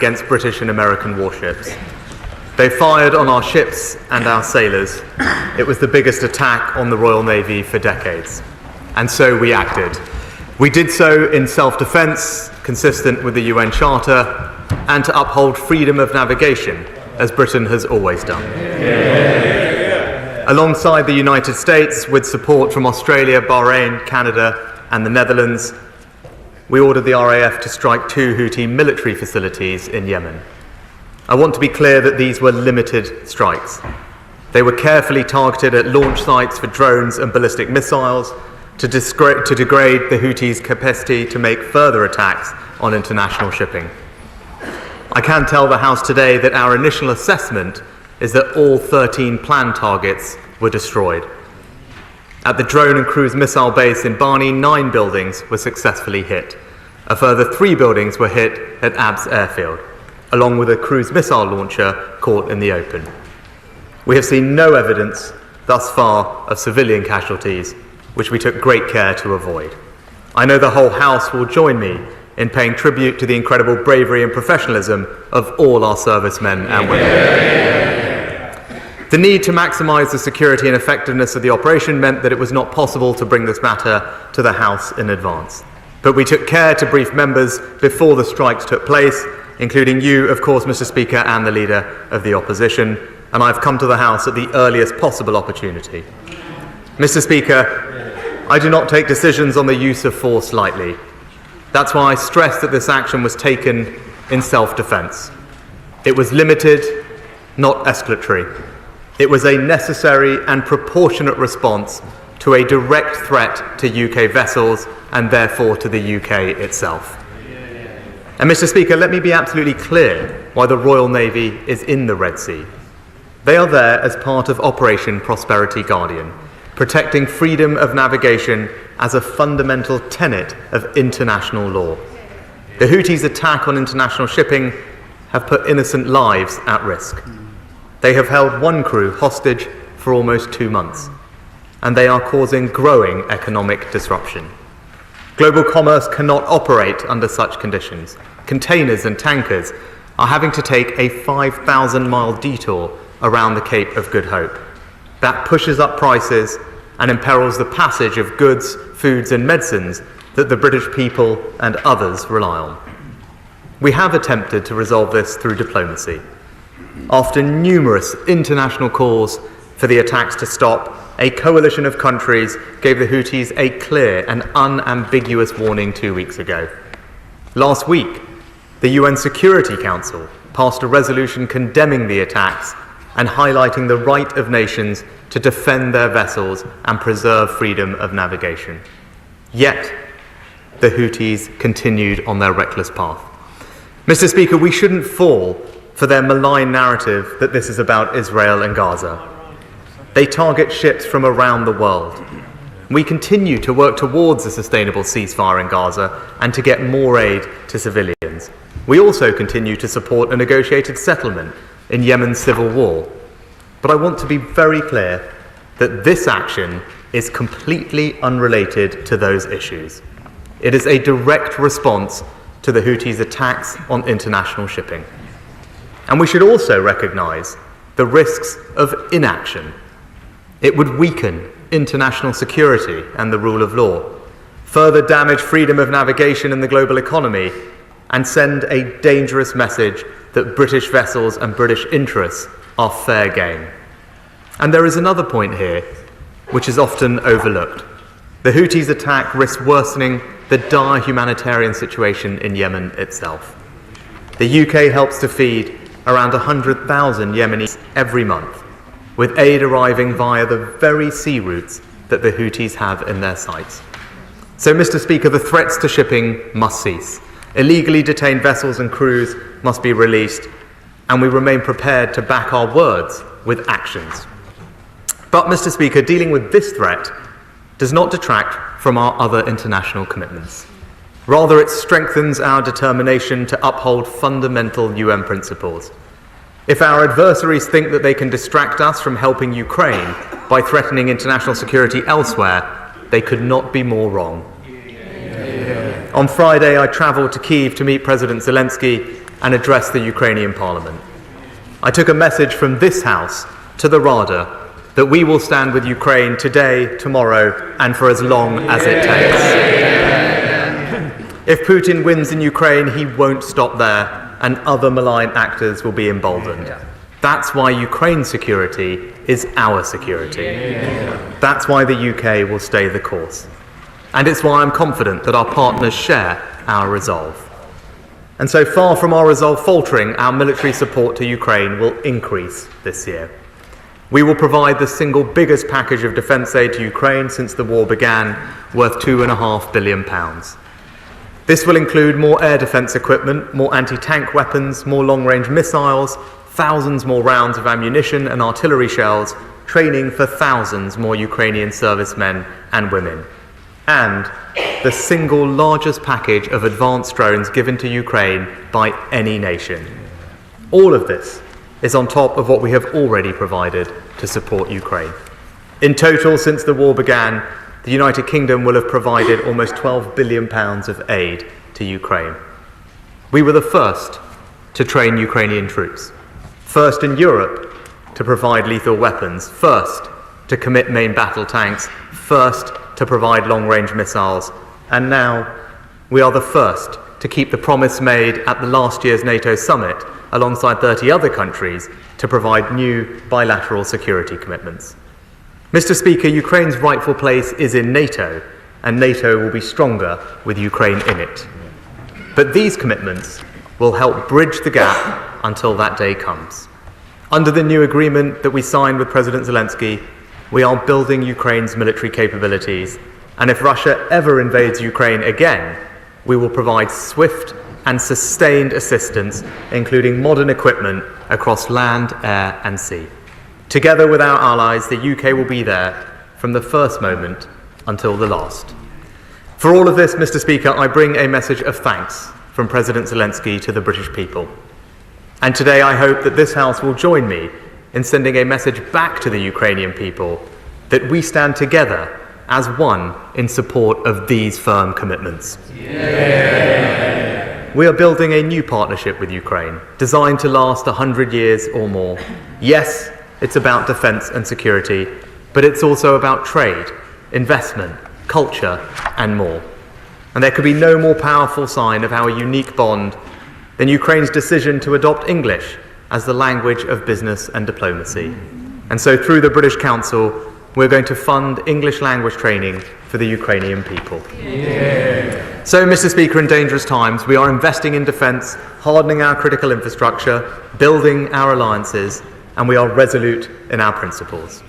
against British and American warships. They fired on our ships and our sailors. It was the biggest attack on the Royal Navy for decades. And so we acted. We did so in self-defence, consistent with the UN Charter, and to uphold freedom of navigation, as Britain has always done. Alongside the United States, with support from Australia, Bahrain, Canada, and the Netherlands, we ordered the RAF to strike 2 Houthi military facilities in Yemen. I want to be clear that these were limited strikes. They were carefully targeted at launch sites for drones and ballistic missiles to degrade the Houthis' capacity to make further attacks on international shipping. I can tell the House today that our initial assessment is that all 13 planned targets were destroyed. At the drone and cruise missile base in Barni, 9 buildings were successfully hit. A further 3 buildings were hit at Abs airfield, along with a cruise missile launcher caught in the open. We have seen no evidence thus far of civilian casualties, which we took great care to avoid. I know the whole House will join me in paying tribute to the incredible bravery and professionalism of all our servicemen and women. The need to maximise the security and effectiveness of the operation meant that it was not possible to bring this matter to the House in advance. But we took care to brief members before the strikes took place, including you, of course, Mr. Speaker, and the Leader of the Opposition, and I've come to the House at the earliest possible opportunity. Mr. Speaker, I do not take decisions on the use of force lightly. That's why I stress that this action was taken in self-defence. It was limited, not escalatory. It was a necessary and proportionate response to a direct threat to UK vessels and therefore to the UK itself. And Mr. Speaker, let me be absolutely clear why the Royal Navy is in the Red Sea. They are there as part of Operation Prosperity Guardian, protecting freedom of navigation as a fundamental tenet of international law. The Houthis' attack on international shipping have put innocent lives at risk. They have held 1 crew hostage for almost 2 months, and they are causing growing economic disruption. Global commerce cannot operate under such conditions. Containers and tankers are having to take a 5,000-mile detour around the Cape of Good Hope. That pushes up prices and imperils the passage of goods, foods and medicines that the British people and others rely on. We have attempted to resolve this through diplomacy. After numerous international calls for the attacks to stop, a coalition of countries gave the Houthis a clear and unambiguous warning 2 weeks ago. Last week, the UN Security Council passed a resolution condemning the attacks and highlighting the right of nations to defend their vessels and preserve freedom of navigation. Yet, the Houthis continued on their reckless path. Mr. Speaker, we shouldn't fall for their malign narrative that this is about Israel and Gaza. They target ships from around the world. We continue to work towards a sustainable ceasefire in Gaza and to get more aid to civilians. We also continue to support a negotiated settlement in Yemen's civil war. But I want to be very clear that this action is completely unrelated to those issues. It is a direct response to the Houthis' attacks on international shipping. And we should also recognise the risks of inaction. It would weaken international security and the rule of law, further damage freedom of navigation in the global economy, and send a dangerous message that British vessels and British interests are fair game. And there is another point here, which is often overlooked. The Houthis' attack risks worsening the dire humanitarian situation in Yemen itself. The UK helps to feed around 100,000 Yemenis every month, with aid arriving via the very sea routes that the Houthis have in their sights. So, Mr. Speaker, the threats to shipping must cease. Illegally detained vessels and crews must be released, and we remain prepared to back our words with actions. But, Mr. Speaker, dealing with this threat does not detract from our other international commitments. Rather, it strengthens our determination to uphold fundamental UN principles. If our adversaries think that they can distract us from helping Ukraine by threatening international security elsewhere, they could not be more wrong. On Friday, I travelled to Kyiv to meet President Zelensky and addressed the Ukrainian Parliament. I took a message from this House to the Rada that we will stand with Ukraine today, tomorrow, and for as long as it takes. If Putin wins in Ukraine, he won't stop there, and other malign actors will be emboldened. That's why Ukraine's security is our security. That's why the UK will stay the course. And it's why I'm confident that our partners share our resolve. And so far from our resolve faltering, our military support to Ukraine will increase this year. We will provide the single biggest package of defence aid to Ukraine since the war began, worth £2.5 billion. This will include more air defence equipment, more anti-tank weapons, more long-range missiles, thousands more rounds of ammunition and artillery shells, training for thousands more Ukrainian servicemen and women, and the single largest package of advanced drones given to Ukraine by any nation. All of this is on top of what we have already provided to support Ukraine. In total, since the war began, the United Kingdom will have provided almost £12 billion of aid to Ukraine. We were the first to train Ukrainian troops, first in Europe to provide lethal weapons, first to commit main battle tanks, first to provide long-range missiles, and now we are the first to keep the promise made at the last year's NATO summit, alongside 30 other countries, to provide new bilateral security commitments. Mr. Speaker, Ukraine's rightful place is in NATO, and NATO will be stronger with Ukraine in it. But these commitments will help bridge the gap until that day comes. Under the new agreement that we signed with President Zelensky, we are building Ukraine's military capabilities, and if Russia ever invades Ukraine again, we will provide swift and sustained assistance, including modern equipment across land, air and sea. Together with our allies, the UK will be there from the first moment until the last. For all of this, Mr. Speaker, I bring a message of thanks from President Zelensky to the British people. And today I hope that this House will join me in sending a message back to the Ukrainian people that we stand together as one in support of these firm commitments. We are building a new partnership with Ukraine, designed to last 100 years or more. Yes, it's about defence and security, but it's also about trade, investment, culture, and more. And there could be no more powerful sign of our unique bond than Ukraine's decision to adopt English as the language of business and diplomacy. And so through the British Council, we're going to fund English language training for the Ukrainian people. So, Mr. Speaker, in dangerous times, we are investing in defence, hardening our critical infrastructure, building our alliances, and we are resolute in our principles.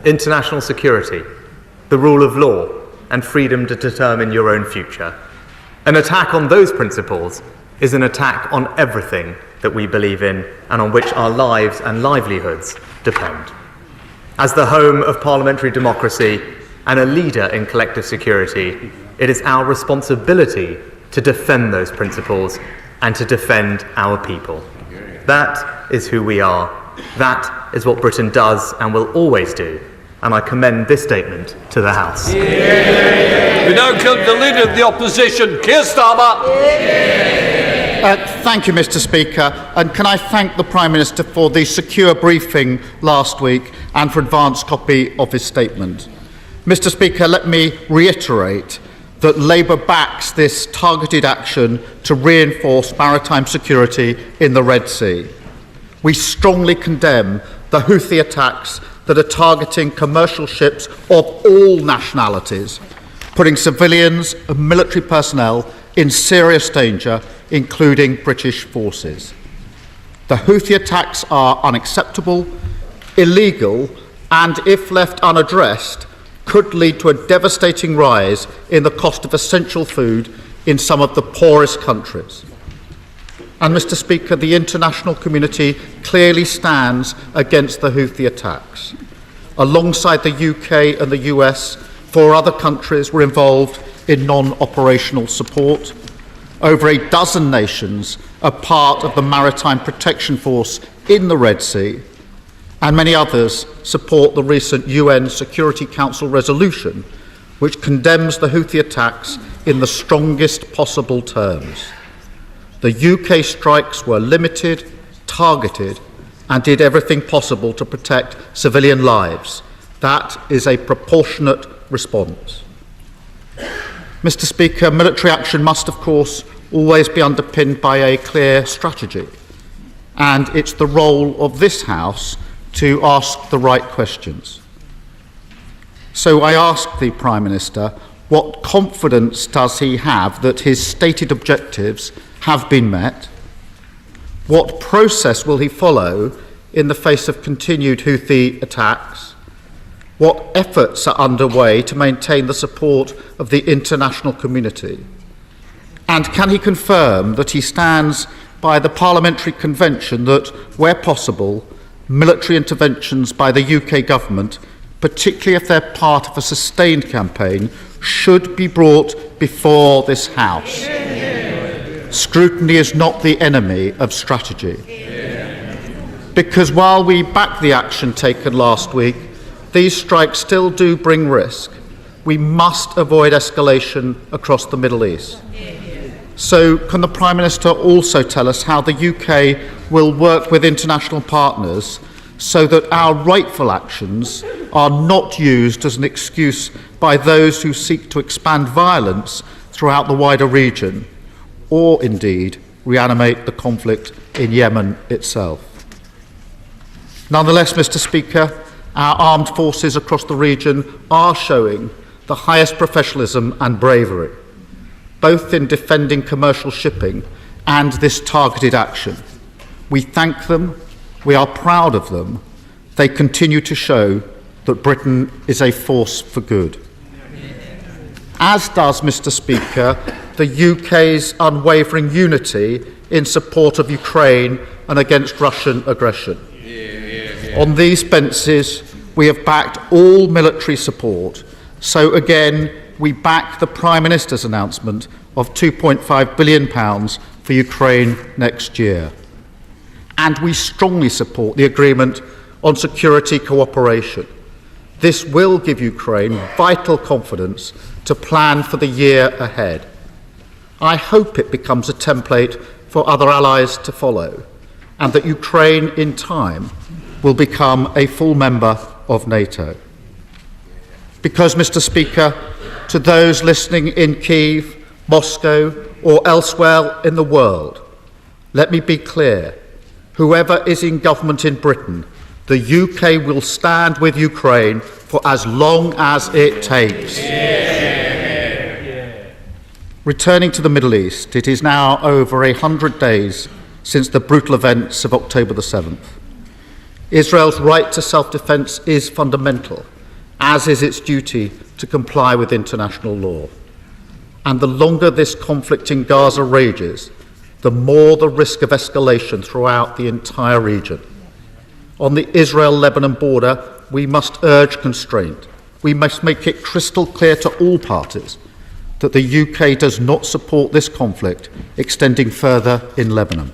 International security, the rule of law, and freedom to determine your own future. An attack on those principles is an attack on everything that we believe in and on which our lives and livelihoods depend. As the home of parliamentary democracy and a leader in collective security, it is our responsibility to defend those principles and to defend our people. That is who we are. That is what Britain does and will always do. And I commend this statement to the House. We now come to the Leader of the Opposition, Keir Starmer. Thank you, Mr. Speaker, and can I thank the Prime Minister for the secure briefing last week and for advance copy of his statement. Mr. Speaker, let me reiterate that Labour backs this targeted action to reinforce maritime security in the Red Sea. We strongly condemn the Houthi attacks that are targeting commercial ships of all nationalities, putting civilians and military personnel in serious danger, including British forces. The Houthi attacks are unacceptable, illegal, and if left unaddressed, could lead to a devastating rise in the cost of essential food in some of the poorest countries. And, Mr. Speaker, the international community clearly stands against the Houthi attacks. Alongside the UK and the US, 4 other countries were involved in non-operational support. Over a dozen nations are part of the Maritime Protection Force in the Red Sea, and many others support the recent UN Security Council resolution, which condemns the Houthi attacks in the strongest possible terms. The UK strikes were limited, targeted, and did everything possible to protect civilian lives. That is a proportionate response. Mr. Speaker, military action must, of course, always be underpinned by a clear strategy, and it's the role of this House to ask the right questions. So I ask the Prime Minister, what confidence does he have that his stated objectives have been met? What process will he follow in the face of continued Houthi attacks? What efforts are underway to maintain the support of the international community? And can he confirm that he stands by the Parliamentary Convention that, where possible, military interventions by the UK government, particularly if they're part of a sustained campaign, should be brought before this House? Scrutiny is not the enemy of strategy. Because while we back the action taken last week, these strikes still do bring risk. We must avoid escalation across the Middle East. So can the Prime Minister also tell us how the UK will work with international partners so that our rightful actions are not used as an excuse by those who seek to expand violence throughout the wider region, or indeed reanimate the conflict in Yemen itself? Nonetheless, Mr. Speaker, our armed forces across the region are showing the highest professionalism and bravery, both in defending commercial shipping and this targeted action. We thank them, we are proud of them. They continue to show that Britain is a force for good. As does, Mr. Speaker, the UK's unwavering unity in support of Ukraine and against Russian aggression. On these benches, we have backed all military support. So again, we back the Prime Minister's announcement of £2.5 billion for Ukraine next year. And we strongly support the agreement on security cooperation. This will give Ukraine vital confidence to plan for the year ahead. I hope it becomes a template for other allies to follow, and that Ukraine, in time, will become a full member of NATO. Because, Mr. Speaker, to those listening in Kyiv, Moscow, or elsewhere in the world, let me be clear. Whoever is in government in Britain, the UK will stand with Ukraine for as long as it takes. Returning to the Middle East, it is now over 100 days since the brutal events of October the 7th. Israel's right to self-defence is fundamental, as is its duty to comply with international law. And the longer this conflict in Gaza rages, the more the risk of escalation throughout the entire region. On the Israel-Lebanon border, we must urge constraint. We must make it crystal clear to all parties that the UK does not support this conflict extending further in Lebanon.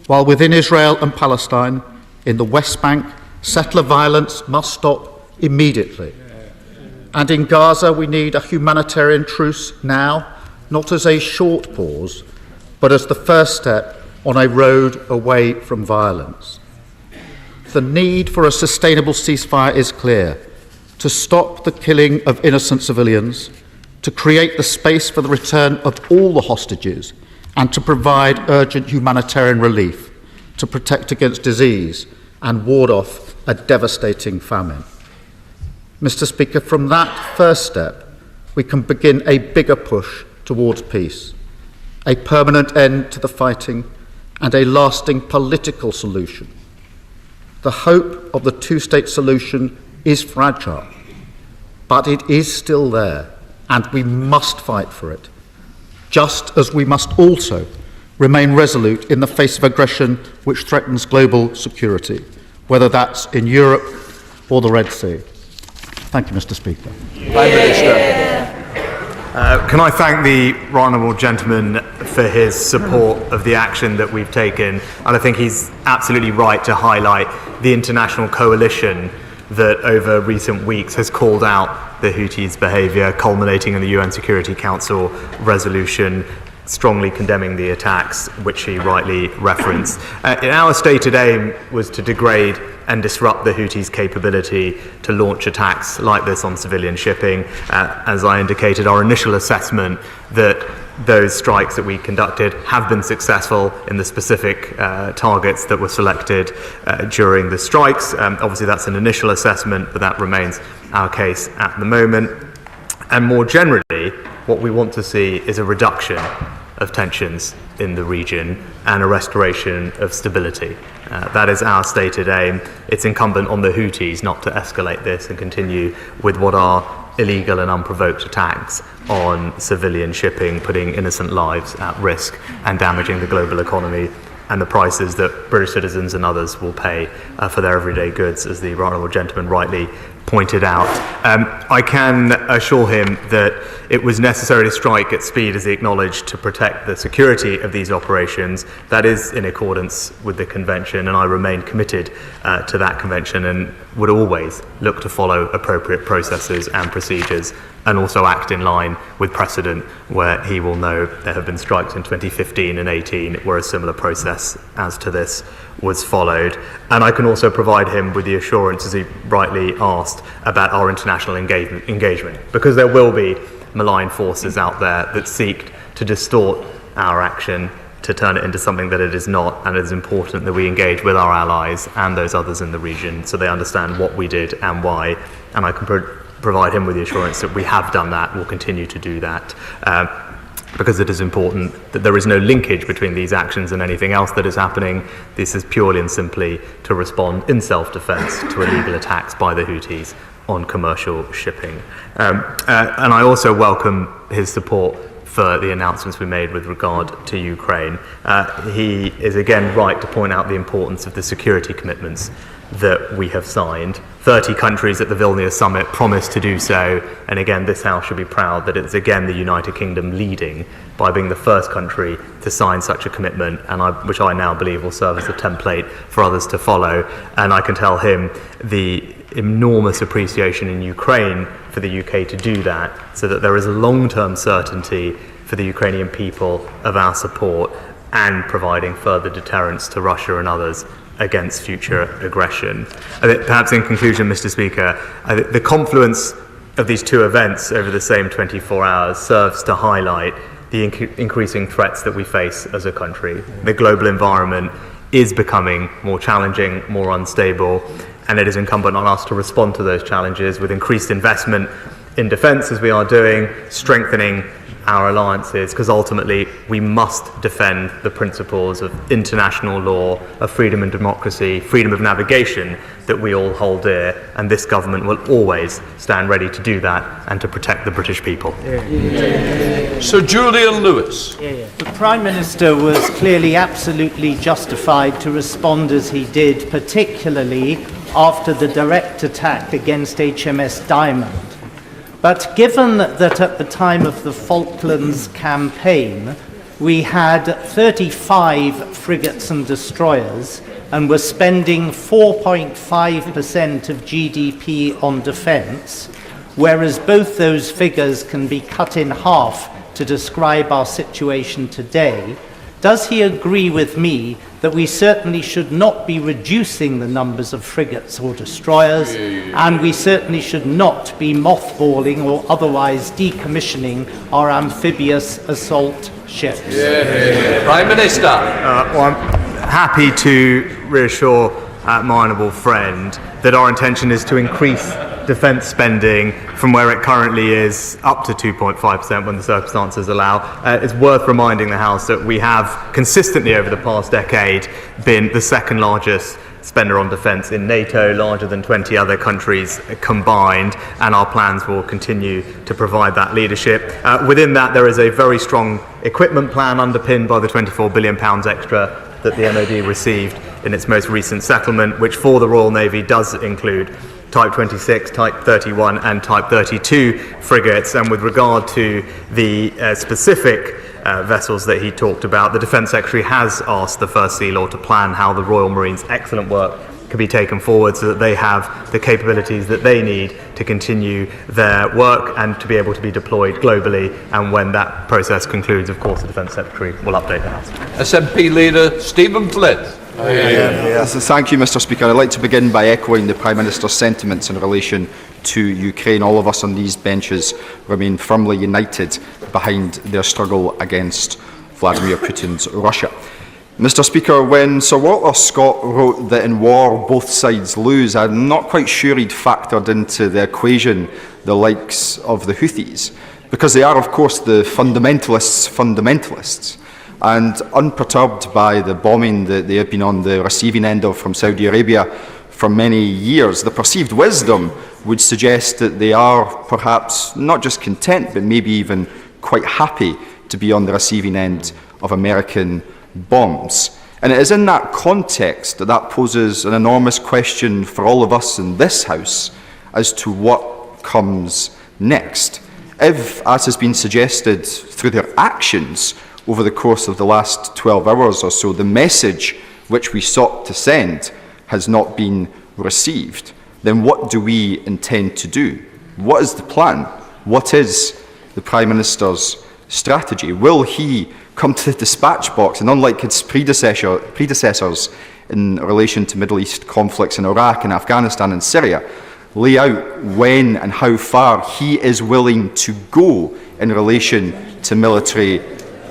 While within Israel and Palestine, in the West Bank, settler violence must stop immediately. And in Gaza, we need a humanitarian truce now, not as a short pause, but as the first step on a road away from violence. The need for a sustainable ceasefire is clear: to stop the killing of innocent civilians, to create the space for the return of all the hostages, and to provide urgent humanitarian relief, to protect against disease and ward off a devastating famine. Mr. Speaker, from that first step, we can begin a bigger push towards peace, a permanent end to the fighting, and a lasting political solution. The hope of the two-state solution is fragile, but it is still there, and we must fight for it, just as we must also remain resolute in the face of aggression which threatens global security, whether that's in Europe or the Red Sea. Thank you, Mr. Speaker. Prime Minister. Can I thank the right honourable gentleman for his support of the action that we've taken, and I think he's absolutely right to highlight the international coalition that over recent weeks has called out the Houthis' behaviour, culminating in the UN Security Council resolution strongly condemning the attacks which he rightly referenced. Our stated aim was to degrade and disrupt the Houthis' capability to launch attacks like this on civilian shipping. As I indicated, our initial assessment that those strikes that we conducted have been successful in the specific targets that were selected during the strikes. Obviously that's an initial assessment, but that remains our case at the moment. And more generally, what we want to see is a reduction of tensions in the region and a restoration of stability. That is our stated aim. It's incumbent on the Houthis not to escalate this and continue with what are illegal and unprovoked attacks on civilian shipping, putting innocent lives at risk and damaging the global economy and the prices that British citizens and others will pay for their everyday goods, as the honourable gentleman rightly pointed out. I can assure him that it was necessary to strike at speed, as he acknowledged, to protect the security of these operations. That is in accordance with the Convention, and I remain committed to that Convention and would always look to follow appropriate processes and procedures, and also act in line with precedent where he will know there have been strikes in 2015 and 18 where a similar process as to this was followed. And I can also provide him with the assurance, as he rightly asked, about our international engagement, because there will be malign forces out there that seek to distort our action, to turn it into something that it is not, and it is important that we engage with our allies and those others in the region so they understand what we did and why. And I can provide him with the assurance that we have done that, will continue to do that, because it is important that there is no linkage between these actions and anything else that is happening. This is purely and simply to respond in self-defense to illegal attacks by the Houthis on commercial shipping. And I also welcome his support for the announcements we made with regard to Ukraine. He is again right to point out the importance of the security commitments that we have signed. 30 countries at the Vilnius summit promised to do so, and again this House should be proud that it's again the United Kingdom leading by being the first country to sign such a commitment, and which I now believe will serve as a template for others to follow. And I can tell him the enormous appreciation in Ukraine for the UK to do that, so that there is a long-term certainty for the Ukrainian people of our support and providing further deterrence to Russia and others against future aggression. I think perhaps in conclusion, Mr. Speaker, the confluence of these two events over the same 24 hours serves to highlight the increasing threats that we face as a country. The global environment is becoming more challenging, more unstable, and it is incumbent on us to respond to those challenges with increased investment in defence, as we are doing, strengthening our alliances, because ultimately we must defend the principles of international law, of freedom and democracy, freedom of navigation that we all hold dear, and this government will always stand ready to do that and to protect the British people. Sir Julian Lewis. The Prime Minister was clearly absolutely justified to respond as he did, particularly after the direct attack against HMS Diamond. But given that at the time of the Falklands campaign, we had 35 frigates and destroyers and were spending 4.5% of GDP on defence, whereas both those figures can be cut in half to describe our situation today, does he agree with me that we certainly should not be reducing the numbers of frigates or destroyers, and we certainly should not be mothballing or otherwise decommissioning our amphibious assault ships? Prime Minister. Well, I'm happy to reassure my honourable friend that our intention is to increase defence spending from where it currently is up to 2.5% when the circumstances allow. It's worth reminding the House that we have consistently over the past decade been the second largest spender on defence in NATO, larger than 20 other countries combined, and our plans will continue to provide that leadership. Within that, there is a very strong equipment plan underpinned by the £24 billion extra that the MOD received in its most recent settlement, which for the Royal Navy does include Type 26, Type 31 and Type 32 frigates. And with regard to the specific vessels that he talked about, the Defence Secretary has asked the First Sea Law to plan how the Royal Marine's excellent work can be taken forward so that they have the capabilities that they need to continue their work and to be able to be deployed globally. And when that process concludes, of course, the Defence Secretary will update the House. SNP Leader Stephen Flynn. Thank you, Mr. Speaker. I'd like to begin by echoing the Prime Minister's sentiments in relation to Ukraine. All of us on these benches remain firmly united behind their struggle against Vladimir Putin's Russia. Mr. Speaker, when Sir Walter Scott wrote that in war both sides lose, I'm not quite sure he'd factored into the equation the likes of the Houthis, because they are, of course, the fundamentalists. And unperturbed by the bombing that they have been on the receiving end of from Saudi Arabia for many years, the perceived wisdom would suggest that they are perhaps not just content, but maybe even quite happy to be on the receiving end of American bombs. And it is in that context that that poses an enormous question for all of us in this House as to what comes next. If, as has been suggested through their actions over the course of the last 12 hours or so, the message which we sought to send has not been received, then what do we intend to do? What is the plan? What is the Prime Minister's strategy? Will he come to the dispatch box and, unlike his predecessors in relation to Middle East conflicts in Iraq and Afghanistan and Syria, lay out when and how far he is willing to go in relation to military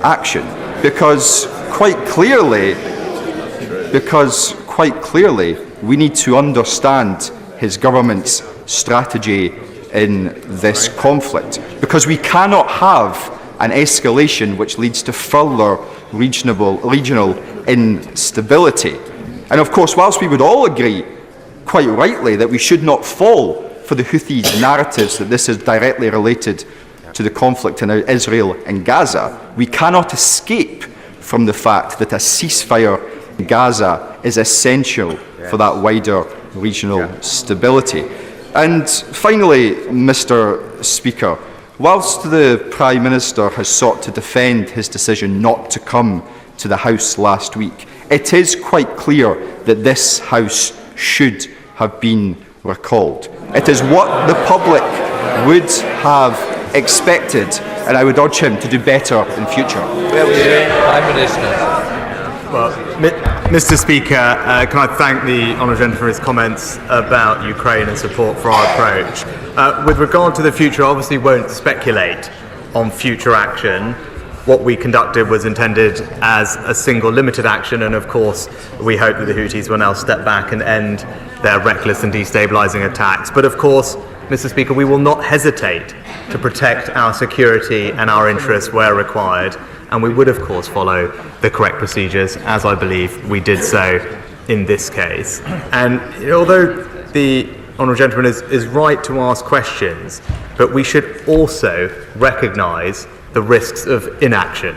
action? Because quite clearly, we need to understand his government's strategy in this conflict, because we cannot have an escalation which leads to further regional instability. And of course, whilst we would all agree, quite rightly, that we should not fall for the Houthis' narratives that this is directly related to the conflict in Israel and Gaza, we cannot escape from the fact that a ceasefire in Gaza is essential for that wider regional stability. And finally, Mr. Speaker, whilst the Prime Minister has sought to defend his decision not to come to the House last week, it is quite clear that this House should have been recalled. It is what the public would have expected, and I would urge him to do better in future. Prime Minister. Well, Mr. Speaker, can I thank the Honourable Gentleman for his comments about Ukraine and support for our approach. With regard to the future, I obviously won't speculate on future action. What we conducted was intended as a single limited action, and of course we hope that the Houthis will now step back and end their reckless and destabilising attacks. But of course, Mr. Speaker, we will not hesitate to protect our security and our interests where required, and we would of course follow the correct procedures, as I believe we did so in this case. And although the Honourable Gentleman is right to ask questions, but we should also recognise the risks of inaction.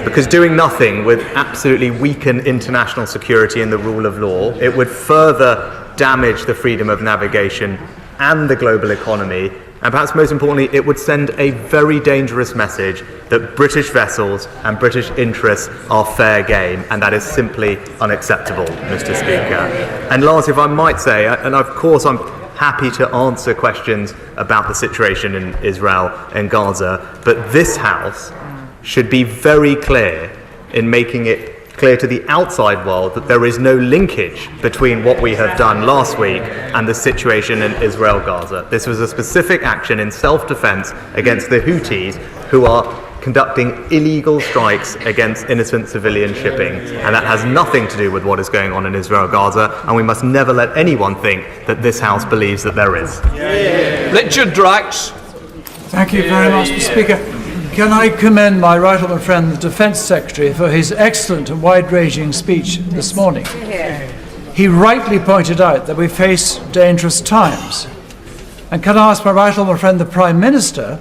Because doing nothing would absolutely weaken international security and the rule of law. It would further damage the freedom of navigation and the global economy. And perhaps most importantly, it would send a very dangerous message that British vessels and British interests are fair game, and that is simply unacceptable, Mr. Speaker. And lastly, if I might say, and of course I'm happy to answer questions about the situation in Israel and Gaza, but this House should be very clear in making it clear to the outside world that there is no linkage between what we have done last week and the situation in Israel-Gaza. This was a specific action in self-defense against the Houthis, who are conducting illegal strikes against innocent civilian shipping, and that has nothing to do with what is going on in Israel-Gaza, and we must never let anyone think that this House believes that there is. Richard Drax. Thank you very much, Mr. Speaker. Can I commend my right honourable friend, the Defence Secretary, for his excellent and wide-ranging speech this morning. He rightly pointed out that we face dangerous times. And can I ask my right honourable friend, the Prime Minister,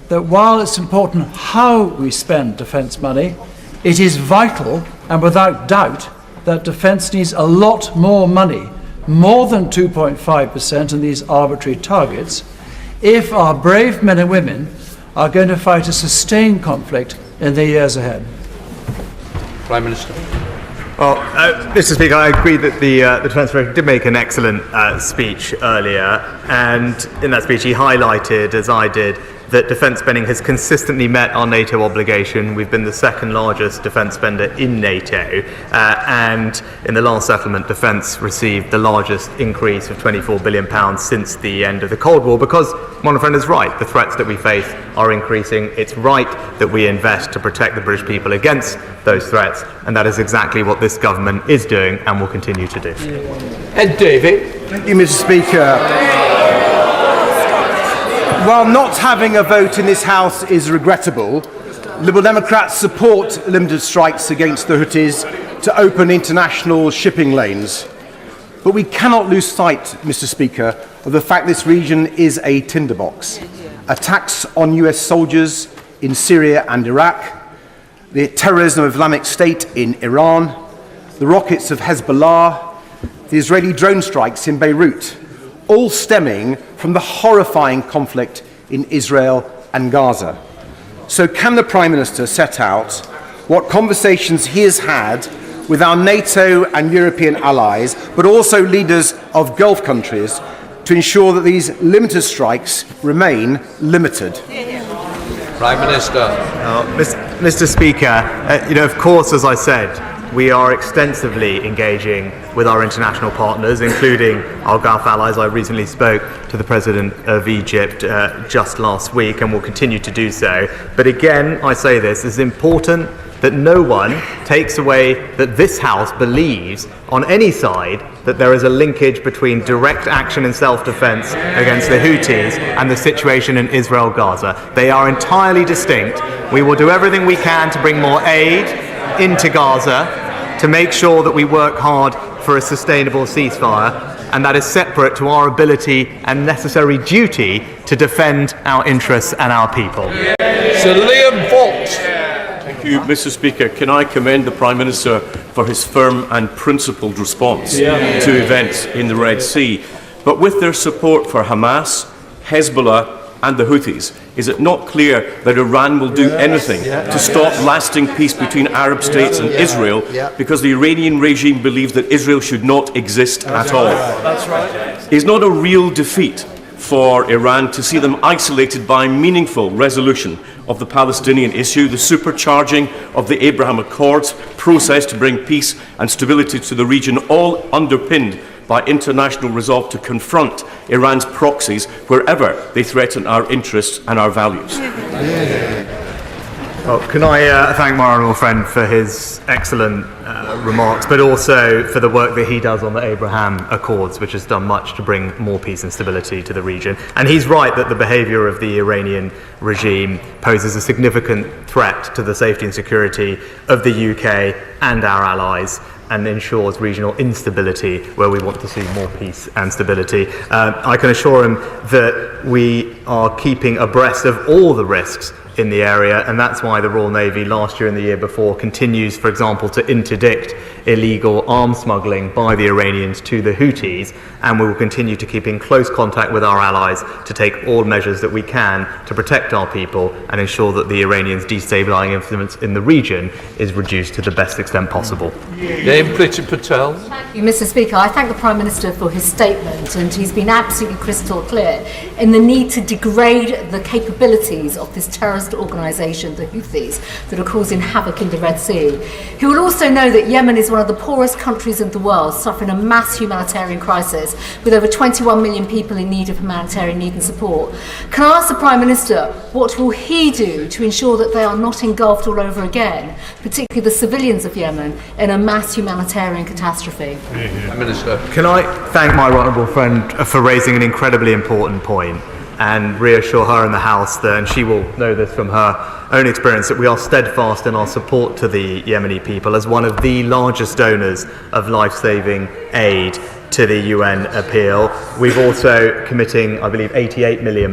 that while it's important how we spend defence money, it is vital and without doubt that defence needs a lot more money, more than 2.5% in these arbitrary targets, if our brave men and women are going to fight a sustained conflict in the years ahead. Prime Minister. Well, Mr. Speaker, I agree that the Defence Secretary did make an excellent speech earlier, and in that speech he highlighted, as I did, that defence spending has consistently met our NATO obligation. We've been the second largest defence spender in NATO, and in the last settlement, defence received the largest increase of £24 billion since the end of the Cold War, because my friend is right, the threats that we face are increasing. It's right that we invest to protect the British people against those threats, and that is exactly what this government is doing and will continue to do. And David. Thank you, Mr. Speaker. While not having a vote in this House is regrettable, Liberal Democrats support limited strikes against the Houthis to open international shipping lanes. But we cannot lose sight, Mr. Speaker, of the fact this region is a tinderbox. Attacks on US soldiers in Syria and Iraq, the terrorism of Islamic State in Iran, the rockets of Hezbollah, the Israeli drone strikes in Beirut, all stemming from the horrifying conflict in Israel and Gaza. So can the Prime Minister set out what conversations he has had with our NATO and European allies, but also leaders of Gulf countries, to ensure that these limited strikes remain limited? Prime Minister. Mr. Speaker, of course, as I said, we are extensively engaging with our international partners, including our Gulf allies. I recently spoke to the President of Egypt just last week and will continue to do so. But again, I say this, it's important that no one takes away that this House believes on any side that there is a linkage between direct action in self-defence against the Houthis and the situation in Israel-Gaza. They are entirely distinct. We will do everything we can to bring more aid into Gaza, to make sure that we work hard for a sustainable ceasefire, and that is separate to our ability and necessary duty to defend our interests and our people. Sir Liam Fox. Thank you, Mr. Speaker. Can I commend the Prime Minister for his firm and principled response to events in the Red Sea? But with their support for Hamas, Hezbollah and the Houthis, is it not clear that Iran will do anything to stop lasting peace between Arab states and Israel, because the Iranian regime believes that Israel should not exist at all? That's right. Is not a real defeat for Iran to see them isolated by meaningful resolution of the Palestinian issue, the supercharging of the Abraham Accords process to bring peace and stability to the region, all underpinned by international resolve to confront Iran's proxies wherever they threaten our interests and our values? Well, can I thank my honourable friend for his excellent remarks, but also for the work that he does on the Abraham Accords, which has done much to bring more peace and stability to the region. And he's right that the behaviour of the Iranian regime poses a significant threat to the safety and security of the UK and our allies, and ensures regional instability where we want to see more peace and stability. I can assure him that we are keeping abreast of all the risks in the area, and that's why the Royal Navy last year and the year before continues, for example, to interdict illegal arms smuggling by the Iranians to the Houthis, and we will continue to keep in close contact with our allies to take all measures that we can to protect our people and ensure that the Iranians' destabilising influence in the region is reduced to the best extent possible. Dame Priti Patel. Thank you, Mr. Speaker. I thank the Prime Minister for his statement, and he's been absolutely crystal clear in the need to degrade the capabilities of this terrorist organisation, the Houthis, that are causing havoc in the Red Sea. He will also know that Yemen is one of the poorest countries in the world, suffering a mass humanitarian crisis with over 21 million people in need of humanitarian need and support. Can I ask the Prime Minister, what will he do to ensure that they are not engulfed all over again, particularly the civilians of Yemen, in a mass humanitarian catastrophe? Prime Minister. Can I thank my honourable friend for raising an incredibly important point and reassure her in the House that, and she will know this from her own experience, that we are steadfast in our support to the Yemeni people as one of the largest donors of life-saving aid to the UN appeal. We've also committing, I believe, £88 million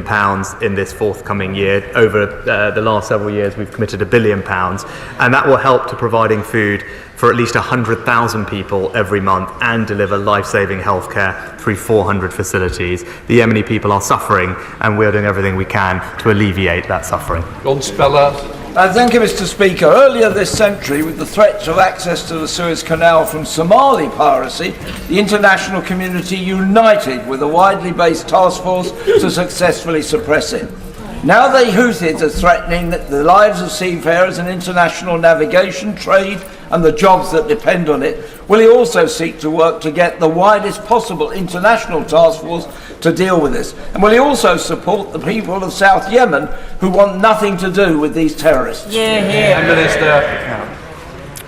in this forthcoming year. Over the last several years, we've committed £1 billion, and that will help to providing food for at least 100,000 people every month and deliver life-saving healthcare through 400 facilities. The Yemeni people are suffering, and we are doing everything we can to alleviate that suffering. John Speller. Thank you, Mr. Speaker. Earlier this century, with the threats of access to the Suez Canal from Somali piracy, the international community united with a widely based task force to successfully suppress it. Now the Houthis are threatening the lives of seafarers and international navigation, trade and the jobs that depend on it. Will he also seek to work to get the widest possible international task force to deal with this? And will he also support the people of South Yemen who want nothing to do with these terrorists? Prime Minister.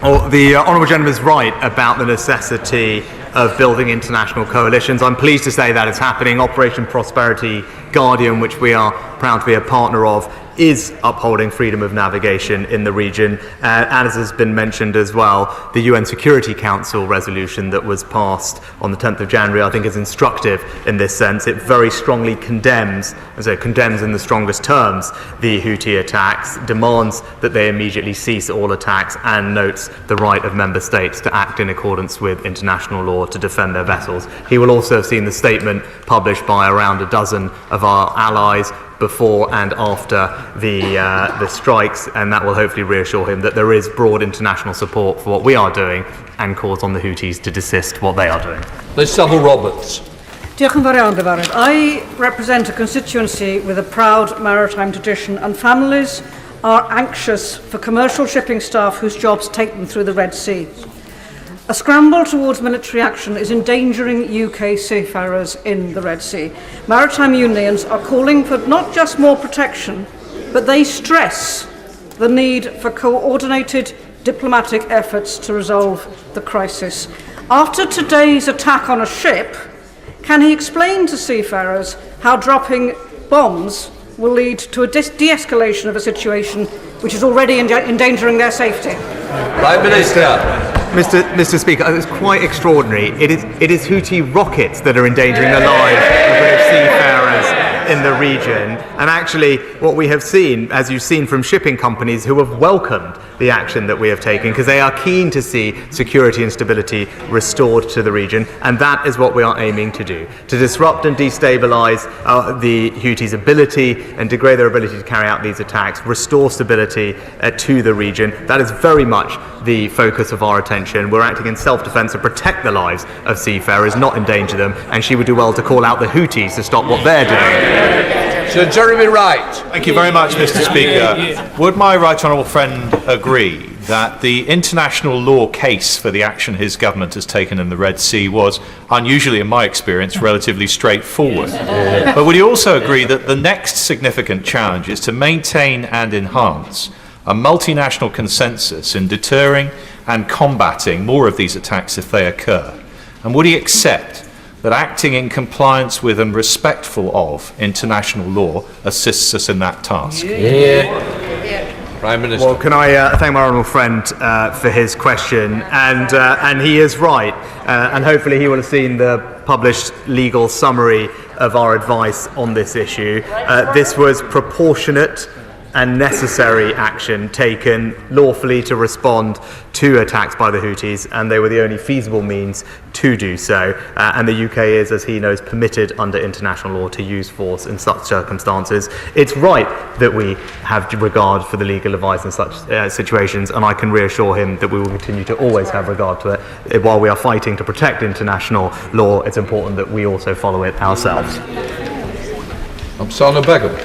Well, the honourable gentleman is right about the necessity of building international coalitions. I'm pleased to say that is happening. Operation Prosperity Guardian, which we are proud to be a partner of, is upholding freedom of navigation in the region. As has been mentioned as well, the UN Security Council resolution that was passed on the 10th of January, I think, is instructive in this sense. It very strongly condemns, as it condemns in the strongest terms, the Houthi attacks, demands that they immediately cease all attacks, and notes the right of member states to act in accordance with international law to defend their vessels. He will also have seen the statement published by around a dozen of our allies before and after the strikes, and that will hopefully reassure him that there is broad international support for what we are doing and calls on the Houthis to desist what they are doing. Liz Saville-Roberts. I represent a constituency with a proud maritime tradition, and families are anxious for commercial shipping staff whose jobs take them through the Red Sea. A scramble towards military action is endangering UK seafarers in the Red Sea. Maritime unions are calling for not just more protection, but they stress the need for coordinated diplomatic efforts to resolve the crisis. After today's attack on a ship, can he explain to seafarers how dropping bombs will lead to a de-escalation of a situation which is already endangering their safety? Prime Minister. Mr. Speaker, it's quite extraordinary. It is Houthi rockets that are endangering the lives of British seafarers in the region. And actually, what we have seen, as you've seen from shipping companies who have welcomed the action that we have taken, because they are keen to see security and stability restored to the region, and that is what we are aiming to do, to disrupt and destabilise the Houthis' ability and degrade their ability to carry out these attacks, restore stability to the region. That is very much the focus of our attention. We're acting in self-defence to protect the lives of seafarers, not endanger them, and she would do well to call out the Houthis to stop what they're doing. Sir Jeremy Wright. Thank you very much, Mr. Speaker. Would my right honourable friend agree that the international law case for the action his government has taken in the Red Sea was, unusually in my experience, relatively straightforward? But would he also agree that the next significant challenge is to maintain and enhance a multinational consensus in deterring and combating more of these attacks if they occur? And would he accept that acting in compliance with and respectful of international law assists us in that task? Prime Minister. Well, can I thank my honourable friend for his question, and he is right, and hopefully he will have seen the published legal summary of our advice on this issue. This was proportionate and necessary action taken lawfully to respond to attacks by the Houthis, and they were the only feasible means to do so. And the UK is, as he knows, permitted under international law to use force in such circumstances. It's right that we have regard for the legal advice in such situations, and I can reassure him that we will continue to always have regard to it. While we are fighting to protect international law, it's important that we also follow it ourselves. Amsana Begum.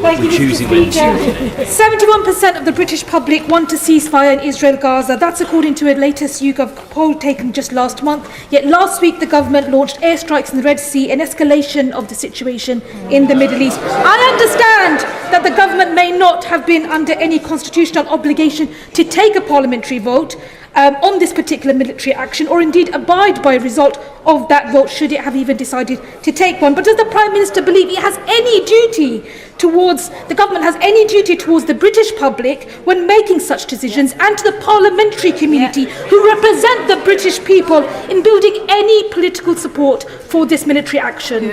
Thank you, Mr. Speaker. 71% of the British public want a ceasefire in Israel-Gaza. That's according to a latest YouGov poll taken just last month. Yet last week the government launched airstrikes in the Red Sea, an escalation of the situation in the Middle East. I understand that the government may not have been under any constitutional obligation to take a parliamentary vote on this particular military action, or indeed abide by a result of that vote, should it have even decided to take one. But does the Prime Minister believe he has any duty towards, the government has any duty towards the British public when making such decisions, and to the parliamentary community who represent the British people in building any political support for this military action?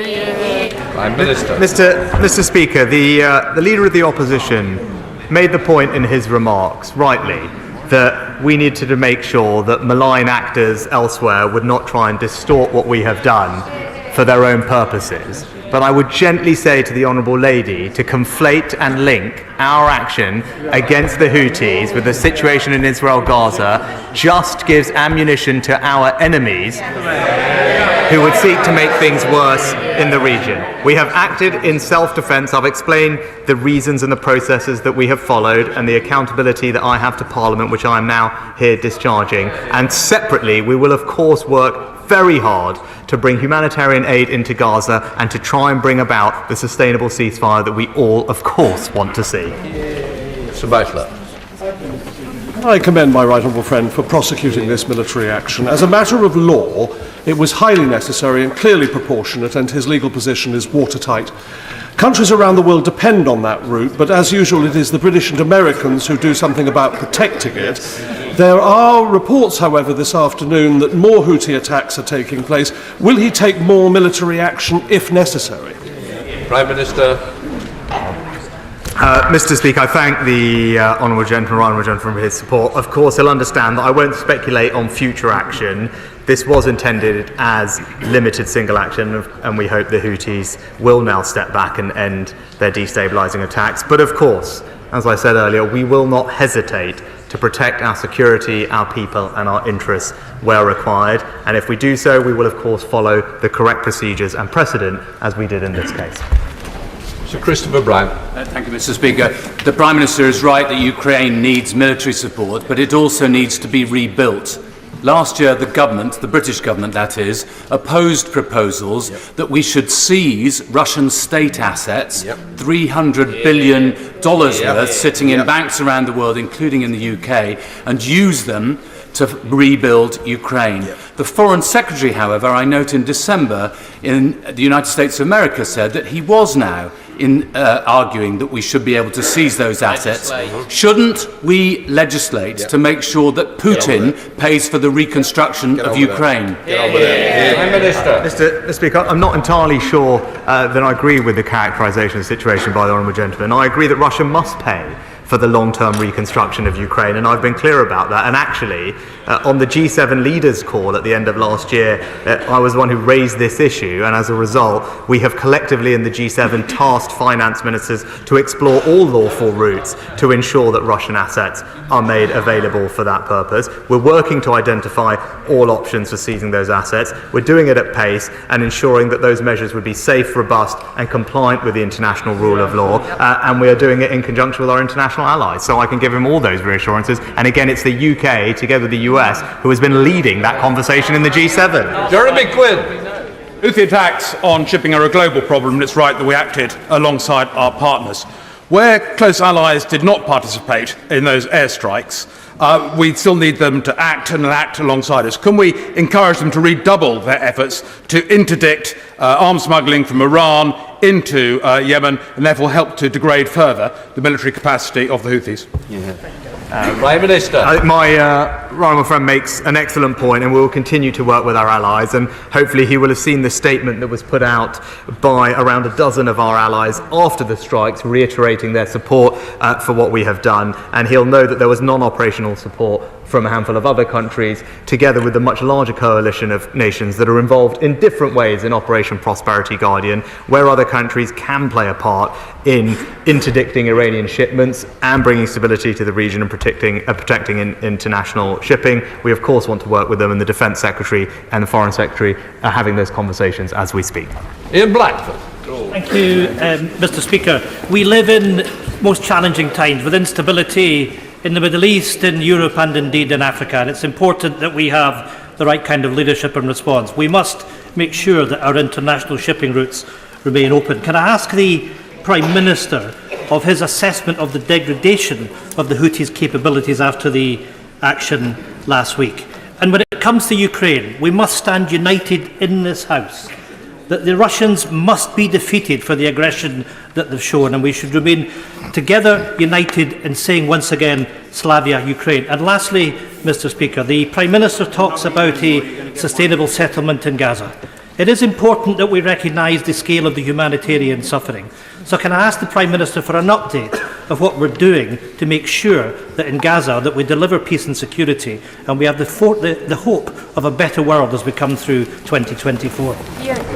Prime Minister. Mr. Speaker, the Leader of the Opposition made the point in his remarks, rightly, that we need to make sure that malign actors elsewhere would not try and distort what we have done for their own purposes. But I would gently say to the Honourable Lady to conflate and link our action against the Houthis with the situation in Israel Gaza just gives ammunition to our enemies who would seek to make things worse in the region. We have acted in self-defence. I've explained the reasons and the processes that we have followed and the accountability that I have to Parliament, which I am now here discharging. And separately, we will of course work very hard to bring humanitarian aid into Gaza and to try and bring about the sustainable ceasefire that we all, of course, want to see. Mr. Batchelor. I commend my right honourable friend for prosecuting this military action. As a matter of law, it was highly necessary and clearly proportionate, and his legal position is watertight. Countries around the world depend on that route, but as usual it is the British and Americans who do something about protecting it. There are reports, however, this afternoon that more Houthi attacks are taking place. Will he take more military action if necessary? Prime Minister. Mr. Speaker, I thank the Honourable Gentleman for his support. Of course, he'll understand that I won't speculate on future action. This was intended as limited single action, and we hope the Houthis will now step back and end their destabilising attacks. But of course, as I said earlier, we will not hesitate to protect our security, our people and our interests where required. And if we do so, we will of course follow the correct procedures and precedent as we did in this case. Sir Christopher Brown. Thank you, Mr. Speaker. The Prime Minister is right that Ukraine needs military support, but it also needs to be rebuilt. Last year, the government, the British government that is, opposed proposals that we should seize Russian state assets, $300 billion worth, sitting in banks around the world, including in the UK, and use them to rebuild Ukraine. The Foreign Secretary, however, I note in December in the United States of America said that he was now arguing that we should be able to seize those assets. Shouldn't we legislate to make sure that Putin pays for the reconstruction of Ukraine? Prime Minister. Mr. Speaker, I'm not entirely sure that I agree with the characterisation of the situation by the Honourable Gentleman. I agree that Russia must pay for the long-term reconstruction of Ukraine, and I've been clear about that. And actually, on the G7 leaders' call at the end of last year, I was the one who raised this issue, and as a result, we have collectively in the G7 tasked finance ministers to explore all lawful routes to ensure that Russian assets are made available for that purpose. We're working to identify all options for seizing those assets. We're doing it at pace and ensuring that those measures would be safe, robust and compliant with the international rule of law, and we are doing it in conjunction with our international allies. So I can give him all those reassurances. And again, it's the UK, together with the US, who has been leading that conversation in the G7. Jeremy Quinn. Houthi attacks on shipping are a global problem, and it's right that we acted alongside our partners. Where close allies did not participate in those airstrikes, we still need them to act and act alongside us. Can we encourage them to redouble their efforts to interdict arms smuggling from Iran into Yemen, and therefore help to degrade further the military capacity of the Houthis? Prime Minister. My honourable friend makes an excellent point, and we will continue to work with our allies, and hopefully he will have seen the statement that was put out by around a dozen of our allies after the strikes, reiterating their support for what we have done, and he'll know that there was non-operational support from a handful of other countries, together with the much larger coalition of nations that are involved in different ways in Operation Prosperity Guardian, where other countries can play a part in interdicting Iranian shipments and bringing stability to the region and protecting international shipping. We of course want to work with them, and the Defence Secretary and the Foreign Secretary are having those conversations as we speak. Ian Blackford. Thank you, Mr. Speaker. We live in most challenging times with instability in the Middle East, in Europe and indeed in Africa, and it's important that we have the right kind of leadership and response. We must make sure that our international shipping routes remain open. Can I ask the Prime Minister of his assessment of the degradation of the Houthis' capabilities after the action last week? And when it comes to Ukraine, we must stand united in this House that the Russians must be defeated for the aggression that they've shown, and we should remain together, united in saying once again, Slavia, Ukraine. And lastly, Mr. Speaker, the Prime Minister talks about a sustainable settlement in Gaza. It is important that we recognise the scale of the humanitarian suffering. So can I ask the Prime Minister for an update of what we're doing to make sure that in Gaza that we deliver peace and security, and we have the hope of a better world as we come through 2024.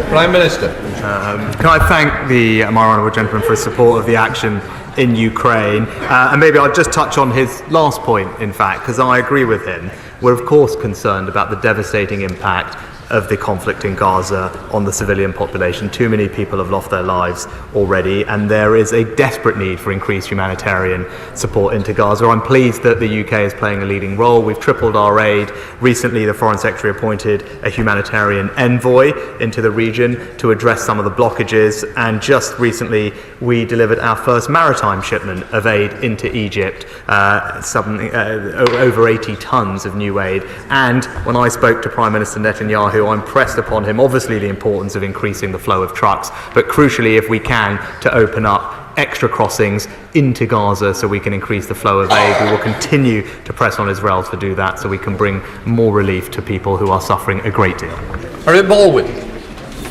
Prime Minister. Can I thank my honourable gentleman for his support of the action in Ukraine? And maybe I'll just touch on his last point, in fact, because I agree with him. We're of course concerned about the devastating impact of the conflict in Gaza on the civilian population. Too many people have lost their lives already, and there is a desperate need for increased humanitarian support into Gaza. I'm pleased that the UK is playing a leading role. We've tripled our aid. Recently, the Foreign Secretary appointed a humanitarian envoy into the region to address some of the blockages, and just recently we delivered our first maritime shipment of aid into Egypt, over 80 tons of new aid. And when I spoke to Prime Minister Netanyahu, I impressed upon him obviously the importance of increasing the flow of trucks, but crucially, if we can, to open up extra crossings into Gaza so we can increase the flow of aid. We will continue to press on Israel to do that so we can bring more relief to people who are suffering a great deal. Baldwin.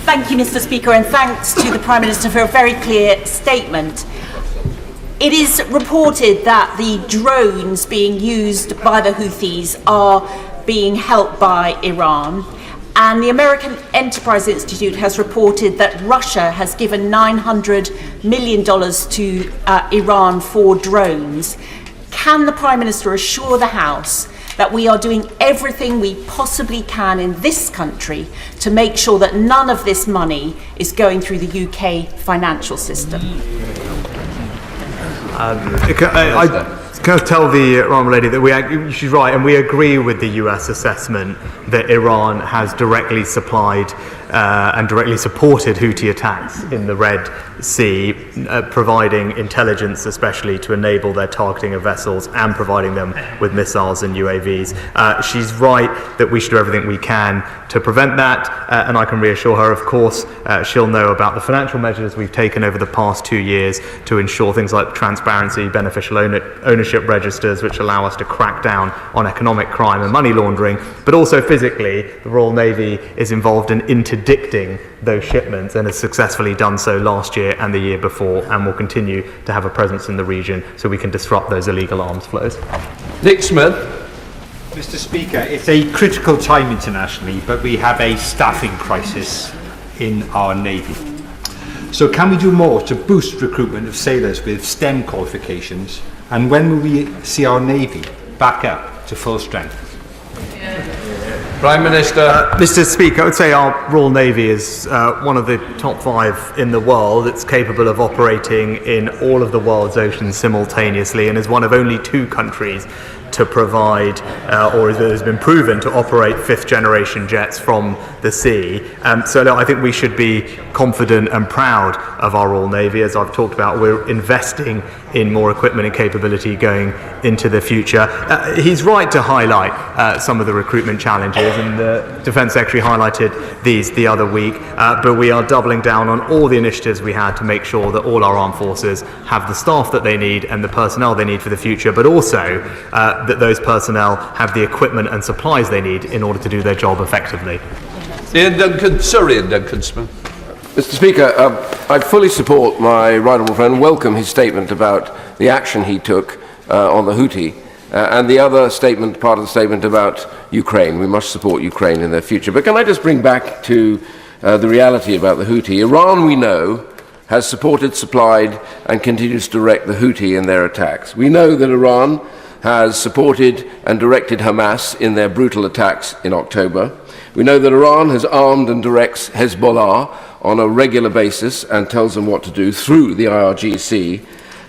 Thank you, Mr. Speaker, and thanks to the Prime Minister for a very clear statement. It is reported that the drones being used by the Houthis are being helped by Iran. And the American Enterprise Institute has reported that Russia has given $900 million to Iran for drones. Can the Prime Minister assure the House that we are doing everything we possibly can in this country to make sure that none of this money is going through the UK financial system? Can I tell the Honourable Lady that she's right, and we agree with the US assessment that Iran has directly supplied and directly supported Houthi attacks in the Red Sea, providing intelligence especially to enable their targeting of vessels and providing them with missiles and UAVs. She's right that we should do everything we can to prevent that, and I can reassure her, of course, she'll know about the financial measures we've taken over the past 2 years to ensure things like transparency, beneficial ownership registers, which allow us to crack down on economic crime and money laundering, but also physically, the Royal Navy is involved in interdicting those shipments and has successfully done so last year and the year before, and will continue to have a presence in the region so we can disrupt those illegal arms flows. Nick Smith. Mr. Speaker, it's a critical time internationally, but we have a staffing crisis in our Navy. So can we do more to boost recruitment of sailors with STEM qualifications, and when will we see our Navy back up to full strength? Prime Minister. Mr. Speaker, I would say our Royal Navy is one of the top 5 in the world. It's capable of operating in all of the world's oceans simultaneously, and is one of only 2 countries to provide, or it has been proven to operate 5th generation jets from the sea. So no, I think we should be confident and proud of our Royal Navy. As I've talked about, we're investing in more equipment and capability going into the future. He's right to highlight some of the recruitment challenges, and the Defence Secretary highlighted these the other week, but we are doubling down on all the initiatives we had to make sure that all our armed forces have the staff that they need and the personnel they need for the future, but also that those personnel have the equipment and supplies they need in order to do their job effectively. Ian Duncan, Sir Ian Duncan-Smith. Mr. Speaker, I fully support my right honourable friend, welcome his statement about the action he took on the Houthi, and the other statement, part of the statement about Ukraine. We must support Ukraine in their future. But can I just bring back to the reality about the Houthi? Iran, we know, has supported, supplied, and continues to direct the Houthi in their attacks. We know that Iran has supported and directed Hamas in their brutal attacks in October. We know that Iran has armed and directs Hezbollah on a regular basis and tells them what to do through the IRGC.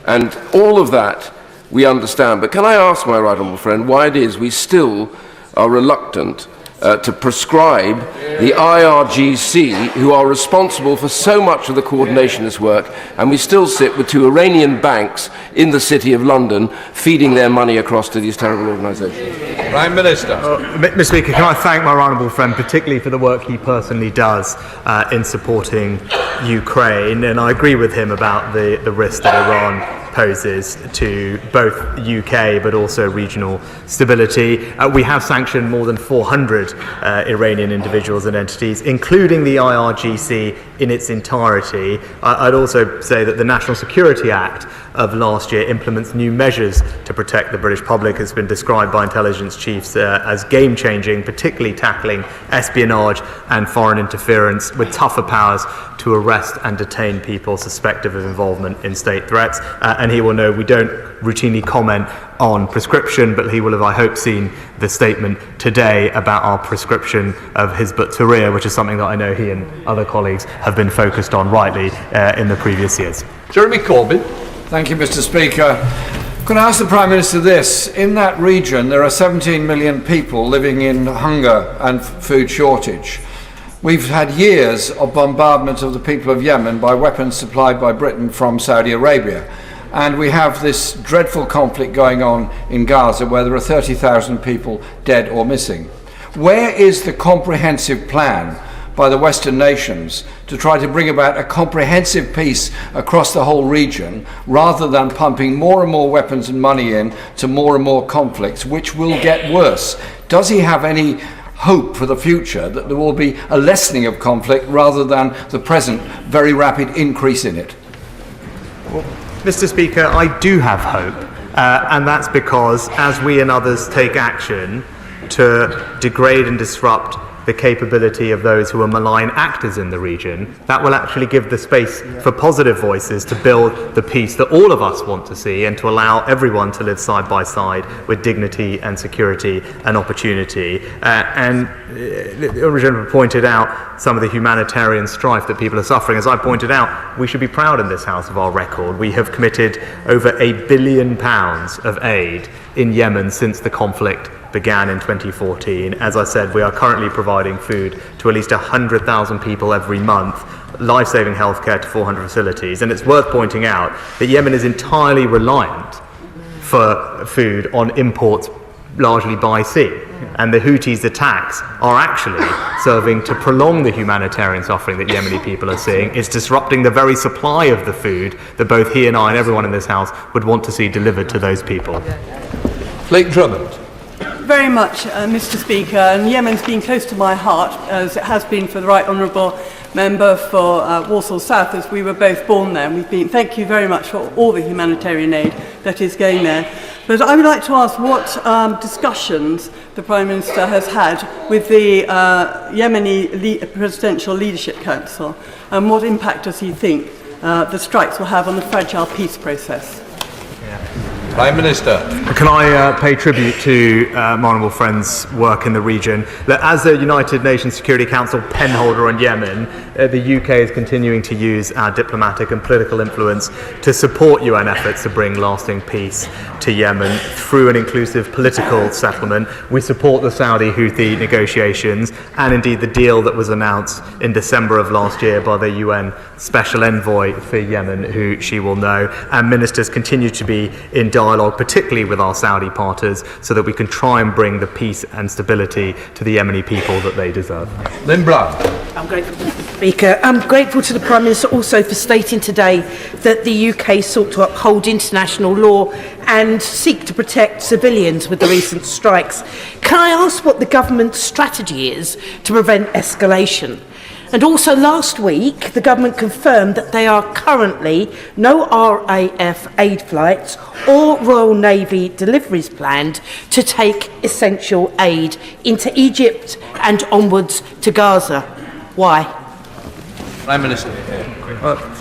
And all of that we understand. But can I ask my right honourable friend why it is we still are reluctant to prescribe the IRGC, who are responsible for so much of the coordination of this work, and we still sit with 2 Iranian banks in the City of London feeding their money across to these terrible organisations? Prime Minister. Mr. Speaker, can I thank my honourable friend particularly for the work he personally does in supporting Ukraine, and I agree with him about the risk that Iran poses to both UK but also regional stability. We have sanctioned more than 400 Iranian individuals and entities, including the IRGC in its entirety. I'd also say that the National Security Act of last year implements new measures to protect the British public. It's been described by intelligence chiefs as game-changing, particularly tackling espionage and foreign interference with tougher powers to arrest and detain people suspected of involvement in state threats. And he will know we don't routinely comment on prescription, but he will have, I hope, seen the statement today about our prescription of Hizb ut-Tahrir, which is something that I know he and other colleagues have been focused on rightly in the previous years. Jeremy Corbyn. Thank you, Mr. Speaker. Can I ask the Prime Minister this? In that region, there are 17 million people living in hunger and food shortage. We've had years of bombardment of the people of Yemen by weapons supplied by Britain from Saudi Arabia. And we have this dreadful conflict going on in Gaza where there are 30,000 people dead or missing. Where is the comprehensive plan by the Western nations to try to bring about a comprehensive peace across the whole region, rather than pumping more and more weapons and money in to more and more conflicts, which will get worse? Does he have any hope for the future that there will be a lessening of conflict rather than the present very rapid increase in it? Well, Mr. Speaker, I do have hope, and that's because as we and others take action to degrade and disrupt the capability of those who are malign actors in the region, that will actually give the space for positive voices to build the peace that all of us want to see and to allow everyone to live side by side with dignity and security and opportunity. The Honourable pointed out some of the humanitarian strife that people are suffering. As I pointed out, we should be proud in this House of our record. We have committed over £1 billion of aid in Yemen since the conflict began in 2014. As I said, we are currently providing food to at least 100,000 people every month, life-saving healthcare to 400 facilities. And it's worth pointing out that Yemen is entirely reliant for food on imports largely by sea. And the Houthis' attacks are actually serving to prolong the humanitarian suffering that Yemeni people are seeing. It's disrupting the very supply of the food that both he and I and everyone in this House would want to see delivered to those people. Blake Drummond. Very much, Mr. Speaker, and Yemen's been close to my heart, as it has been for the Right Honourable Member for Walsall South, as we were both born there. And thank you very much for all the humanitarian aid that is going there. But I would like to ask what discussions the Prime Minister has had with the Yemeni Presidential Leadership Council, and what impact does he think the strikes will have on the fragile peace process? Prime Minister. Can I pay tribute to my honourable friend's work in the region? That as the United Nations Security Council penholder on Yemen, the UK is continuing to use our diplomatic and political influence to support UN efforts to bring lasting peace to Yemen through an inclusive political settlement. We support the Saudi-Houthi negotiations and indeed the deal that was announced in December of last year by the UN Special Envoy for Yemen, who she will know, and ministers continue to be in dialogue, particularly with our Saudi partners, so that we can try and bring the peace and stability to the Yemeni people that they deserve. Lynn Brown. I'm grateful, Mr. Speaker. I'm grateful to the Prime Minister also for stating today that the UK sought to uphold international law and seek to protect civilians with the recent strikes. Can I ask what the government's strategy is to prevent escalation? And also last week, the government confirmed that there are currently no RAF aid flights or Royal Navy deliveries planned to take essential aid into Egypt and onwards to Gaza. Why? Prime Minister.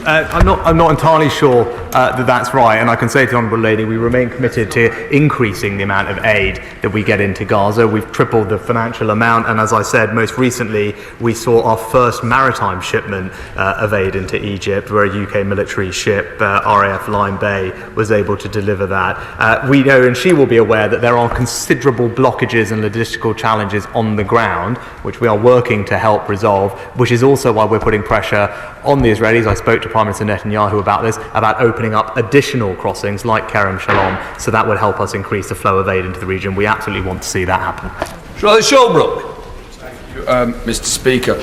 I'm not entirely sure that that's right, and I can say to the Honourable Lady we remain committed to increasing the amount of aid that we get into Gaza. We've tripled the financial amount, and as I said, most recently we saw our first maritime shipment of aid into Egypt, where a UK military ship, RAF Line Bay, was able to deliver that. We know, and she will be aware, that there are considerable blockages and logistical challenges on the ground, which we are working to help resolve, which is also why we're putting pressure on the Israelis. I spoke to Prime Minister Netanyahu about this, about opening up additional crossings like Kerem Shalom, so that would help us increase the flow of aid into the region. We absolutely want to see that happen. Charlie Sholbrook. Thank you. Mr. Speaker.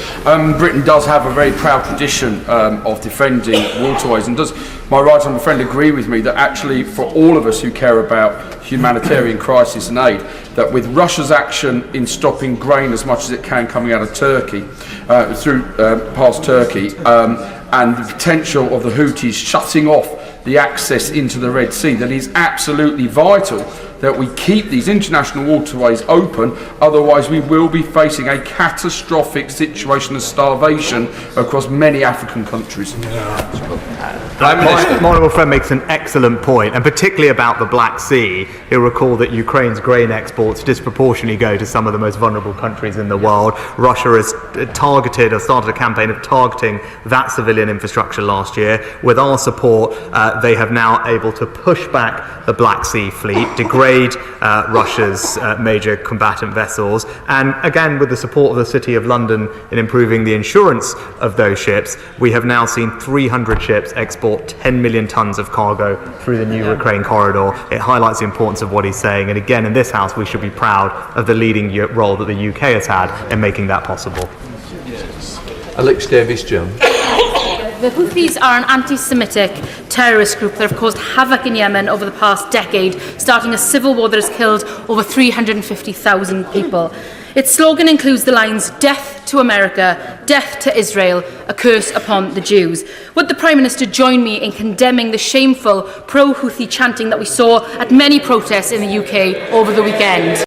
Britain does have a very proud tradition of defending waterways, and does my right honourable friend agree with me that actually for all of us who care about humanitarian crisis and aid, that with Russia's action in stopping grain as much as it can coming out of Turkey, past Turkey, and the potential of the Houthis shutting off the access into the Red Sea, that is absolutely vital that we keep these international waterways open, otherwise we will be facing a catastrophic situation of starvation across many African countries. My honourable friend makes an excellent point, and particularly about the Black Sea. He'll recall that Ukraine's grain exports disproportionately go to some of the most vulnerable countries in the world. Russia has started a campaign of targeting that civilian infrastructure last year. With our support, they have now able to push back the Black Sea fleet, degrade Russia's major combatant vessels, and again with the support of the City of London in improving the insurance of those ships, we have now seen 300 ships export 10 million tonnes of cargo through the new Ukraine corridor. It highlights the importance of what he's saying, and again in this House we should be proud of the leading role that the UK has had in making that possible. Alex Davis-Jones. The Houthis are an anti-Semitic terrorist group that have caused havoc in Yemen over the past decade, starting a civil war that has killed over 350,000 people. Its slogan includes the lines, "Death to America, death to Israel, a curse upon the Jews." Would the Prime Minister join me in condemning the shameful pro-Houthi chanting that we saw at many protests in the UK over the weekend?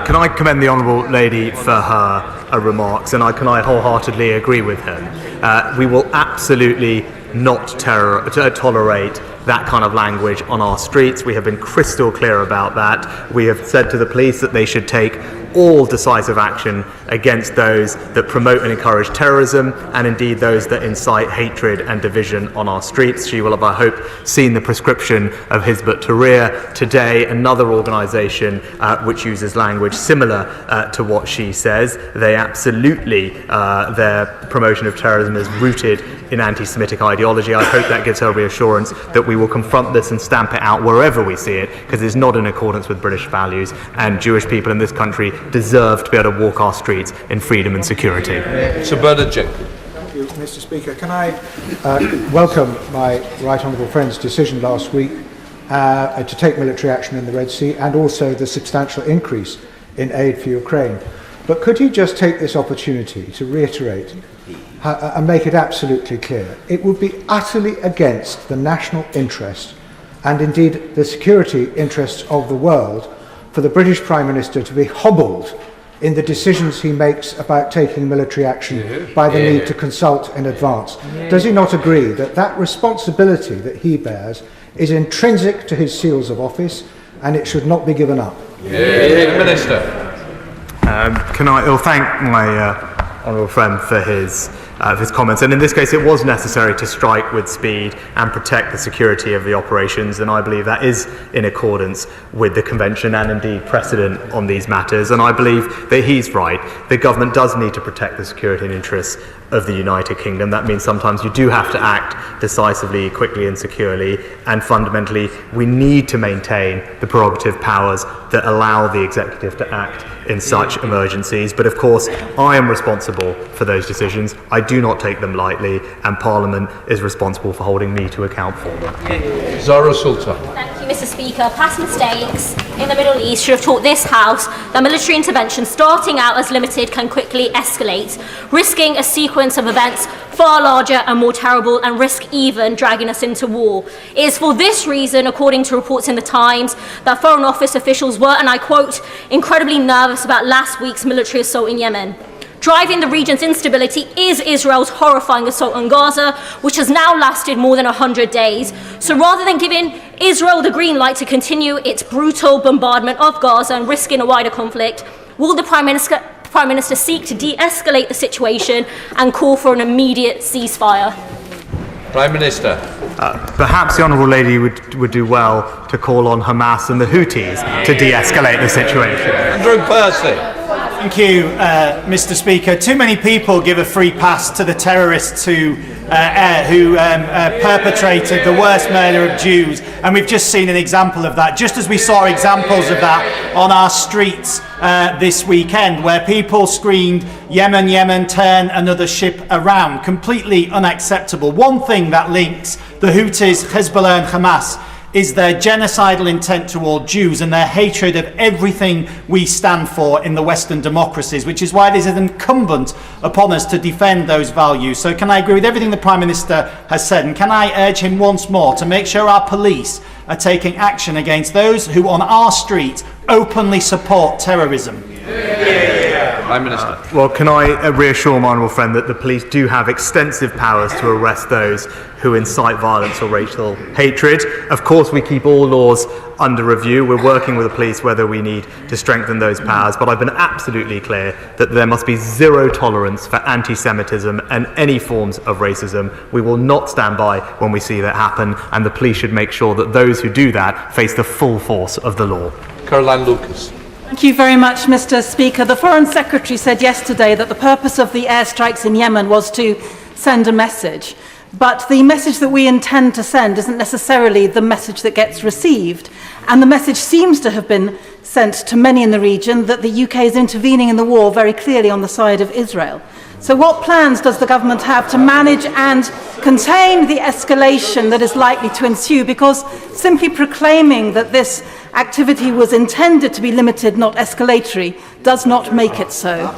Can I commend the Honourable Lady for her remarks, and can I wholeheartedly agree with her. We will absolutely not tolerate that kind of language on our streets. We have been crystal clear about that. We have said to the police that they should take all decisive action against those that promote and encourage terrorism, and indeed those that incite hatred and division on our streets. She will have, I hope, seen the prescription of Hizb ut-Tahrir today, another organisation which uses language similar to what she says. They absolutely, their promotion of terrorism is rooted in anti-Semitic ideology. I hope that gives her reassurance that we will confront this and stamp it out wherever we see it, because it's not in accordance with British values, and Jewish people in this country deserve to be able to walk our streets in freedom and security. Sir Bernard Jenkins. Thank you, Mr. Speaker. Can I welcome my right honourable friend's decision last week to take military action in the Red Sea, and also the substantial increase in aid for Ukraine. But could he just take this opportunity to reiterate and make it absolutely clear it would be utterly against the national interest and indeed the security interests of the world for the British Prime Minister to be hobbled in the decisions he makes about taking military action by the need to consult in advance? Does he not agree that that responsibility that he bears is intrinsic to his seals of office and it should not be given up? Minister. Can I thank my honourable friend for his comments, and in this case it was necessary to strike with speed and protect the security of the operations, and I believe that is in accordance with the Convention and indeed precedent on these matters, and I believe that he's right. The government does need to protect the security and interests of the United Kingdom. That means sometimes you do have to act decisively, quickly and securely, and fundamentally we need to maintain the prerogative powers that allow the executive to act in such emergencies. But of course I am responsible for those decisions. I do not take them lightly, and Parliament is responsible for holding me to account for them. Zara Sultan. Thank you, Mr. Speaker. Past mistakes in the Middle East should have taught this House that military intervention starting out as limited can quickly escalate, risking a sequence of events far larger and more terrible, and risk even dragging us into war. It is for this reason, according to reports in the Times, that Foreign Office officials were, and I quote, incredibly nervous about last week's military assault in Yemen. Driving the region's instability is Israel's horrifying assault on Gaza, which has now lasted more than 100 days. So rather than giving Israel the green light to continue its brutal bombardment of Gaza and risking a wider conflict, will the Prime Minister seek to de-escalate the situation and call for an immediate ceasefire? Prime Minister. Perhaps the Honourable Lady would do well to call on Hamas and the Houthis to de-escalate the situation. Andrew Percy. Thank you, Mr. Speaker. Too many people give a free pass to the terrorists who perpetrated the worst murder of Jews, and we've just seen an example of that, just as we saw examples of that on our streets this weekend, where people screamed, "Yemen, Yemen, turn another ship around." Completely unacceptable. One thing that links the Houthis, Hezbollah and Hamas is their genocidal intent toward Jews and their hatred of everything we stand for in the Western democracies, which is why it is incumbent upon us to defend those values. So can I agree with everything the Prime Minister has said, and can I urge him once more to make sure our police are taking action against those who on our street openly support terrorism? Prime Minister. Well, can I reassure my honourable friend that the police do have extensive powers to arrest those who incite violence or racial hatred. Of course, we keep all laws under review. We're working with the police whether we need to strengthen those powers, but I've been absolutely clear that there must be zero tolerance for anti-Semitism and any forms of racism. We will not stand by when we see that happen, and the police should make sure that those who do that face the full force of the law. Caroline Lucas. Thank you very much, Mr. Speaker. The Foreign Secretary said yesterday that the purpose of the airstrikes in Yemen was to send a message. But the message that we intend to send isn't necessarily the message that gets received. And the message seems to have been sent to many in the region that the UK is intervening in the war very clearly on the side of Israel. So what plans does the government have to manage and contain the escalation that is likely to ensue? Because simply proclaiming that this activity was intended to be limited, not escalatory, does not make it so.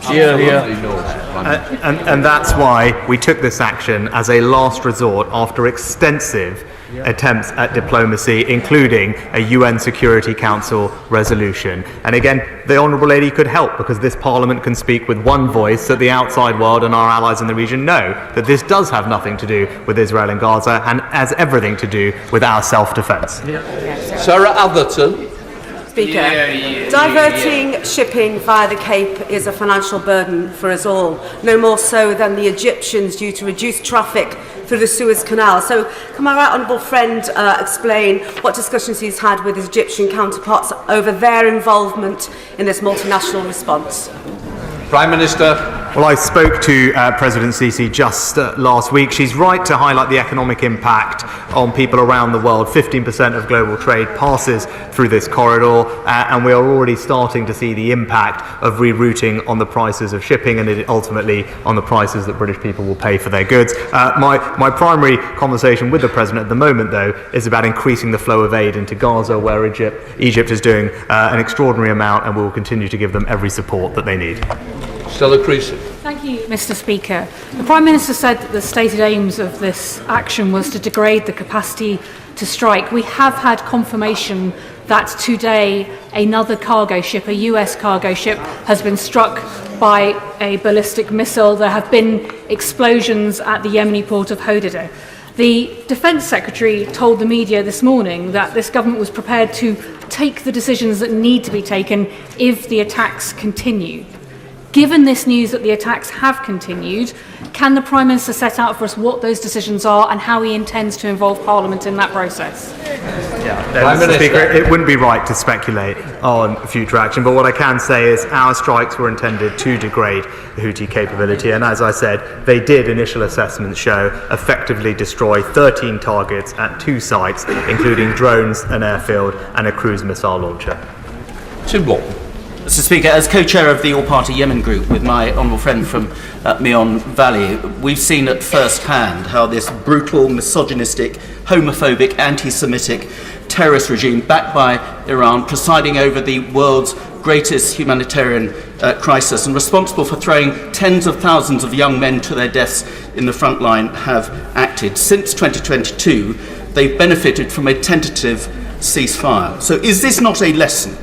And that's why we took this action as a last resort after extensive attempts at diplomacy, including a UN Security Council resolution. And again, the Honourable Lady could help, because this Parliament can speak with one voice that the outside world and our allies in the region know that this does have nothing to do with Israel and Gaza and has everything to do with our self-defence. Sarah Atherton. Speaker, diverting shipping via the Cape is a financial burden for us all, no more so than the Egyptians due to reduced traffic through the Suez Canal. So can my right honourable friend explain what discussions he's had with his Egyptian counterparts over their involvement in this multinational response? Prime Minister. Well, I spoke to President Sisi just last week. She's right to highlight the economic impact on people around the world. 15% of global trade passes through this corridor, and we are already starting to see the impact of rerouting on the prices of shipping and ultimately on the prices that British people will pay for their goods. My primary conversation with the President at the moment, though, is about increasing the flow of aid into Gaza, where Egypt is doing an extraordinary amount, and we will continue to give them every support that they need. Stella Creasy. Thank you, Mr. Speaker. The Prime Minister said that the stated aims of this action was to degrade the capacity to strike. We have had confirmation that today another cargo ship, a US cargo ship, has been struck by a ballistic missile. There have been explosions at the Yemeni port of Houthis. The Defence Secretary told the media this morning that this government was prepared to take the decisions that need to be taken if the attacks continue. Given this news that the attacks have continued, can the Prime Minister set out for us what those decisions are and how he intends to involve Parliament in that process? Mr. Speaker, it wouldn't be right to speculate on future action, but what I can say is our strikes were intended to degrade the Houthi capability, and as I said, they did, initial assessments show, effectively destroy 13 targets at 2 sites, including drones, an airfield and a cruise missile launcher. Tim Walton. Mr. Speaker, as co-chair of the all-party Yemen group with my honourable friend from Meon Valley, we've seen at first hand how this brutal, misogynistic, homophobic, anti-Semitic terrorist regime backed by Iran, presiding over the world's greatest humanitarian crisis and responsible for throwing tens of thousands of young men to their deaths in the front line, have acted. Since 2022, they've benefited from a tentative ceasefire. So is this not a lesson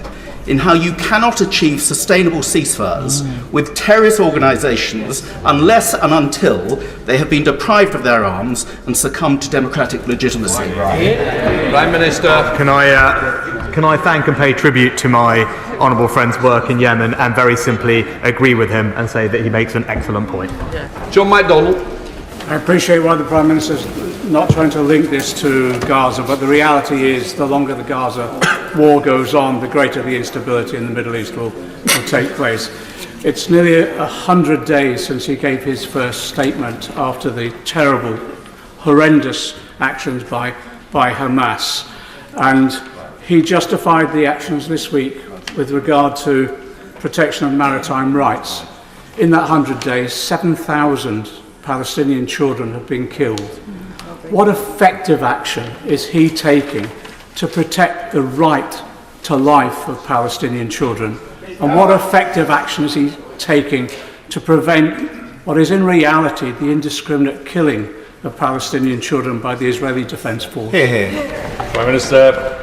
in how you cannot achieve sustainable ceasefires with terrorist organisations unless and until they have been deprived of their arms and succumbed to democratic legitimacy? Prime Minister. Can I thank and pay tribute to my honourable friend's work in Yemen and very simply agree with him and say that he makes an excellent point. John MacDonald. I appreciate why the Prime Minister's not trying to link this to Gaza, but the reality is the longer the Gaza war goes on, the greater the instability in the Middle East will take place. It's nearly 100 days since he gave his first statement after the terrible, horrendous actions by Hamas. And he justified the actions this week with regard to protection of maritime rights. In that 100 days, 7,000 Palestinian children have been killed. What effective action is he taking to protect the right to life of Palestinian children? And what effective action is he taking to prevent what is in reality the indiscriminate killing of Palestinian children by the Israeli Defence Force? Prime Minister.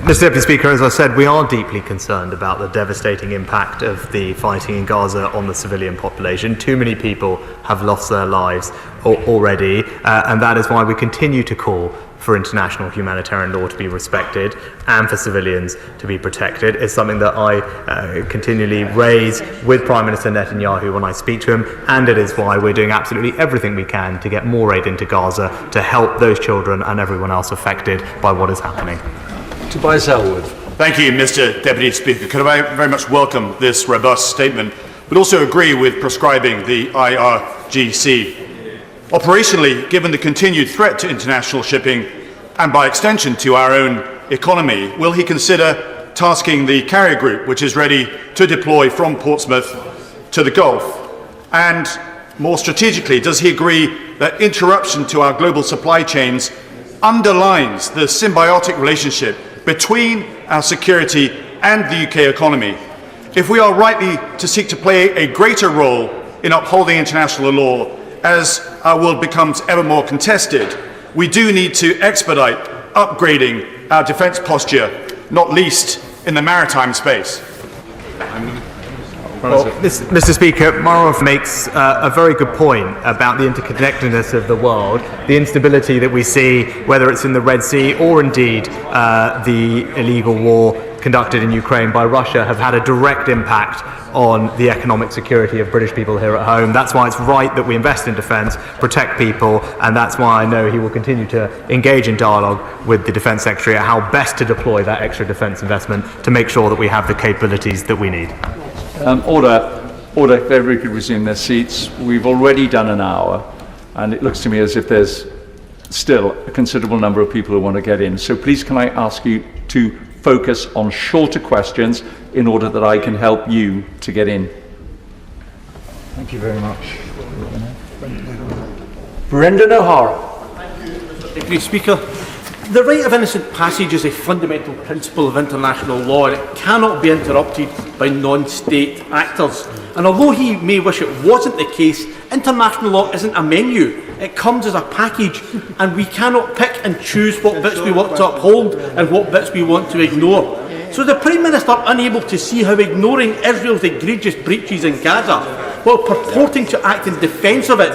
Mr. Deputy Speaker, as I said, we are deeply concerned about the devastating impact of the fighting in Gaza on the civilian population. Too many people have lost their lives already, and that is why we continue to call for international humanitarian law to be respected and for civilians to be protected. It's something that I continually raise with Prime Minister Netanyahu when I speak to him, and it is why we're doing absolutely everything we can to get more aid into Gaza to help those children and everyone else affected by what is happening. Tobias Elwood. Thank you, Mr. Deputy Speaker. Could I very much welcome this robust statement, but also agree with prescribing the IRGC. Operationally, given the continued threat to international shipping and by extension to our own economy, will he consider tasking the carrier group, which is ready to deploy from Portsmouth to the Gulf? And more strategically, does he agree that interruption to our global supply chains underlines the symbiotic relationship between our security and the UK economy? If we are rightly to seek to play a greater role in upholding international law as our world becomes ever more contested, we do need to expedite upgrading our defence posture, not least in the maritime space. Well, Mr. Speaker, Marov makes a very good point about the interconnectedness of the world, the instability that we see, whether it's in the Red Sea or indeed the illegal war conducted in Ukraine by Russia, have had a direct impact on the economic security of British people here at home. That's why it's right that we invest in defence, protect people, and that's why I know he will continue to engage in dialogue with the Defence Secretary at how best to deploy that extra defence investment to make sure that we have the capabilities that we need. Order. If everybody could resume their seats. We've already done an hour, and it looks to me as if there's still a considerable number of people who want to get in. So please can I ask you to focus on shorter questions in order that I can help you to get in. Thank you very much. Brendan O'Hara. Deputy Speaker, the right of innocent passage is a fundamental principle of international law, and it cannot be interrupted by non-state actors. And although he may wish it wasn't the case, international law isn't a menu. It comes as a package, and we cannot pick and choose what bits we want to uphold and what bits we want to ignore. So the Prime Minister unable to see how ignoring Israel's egregious breaches in Gaza, while purporting to act in defence of it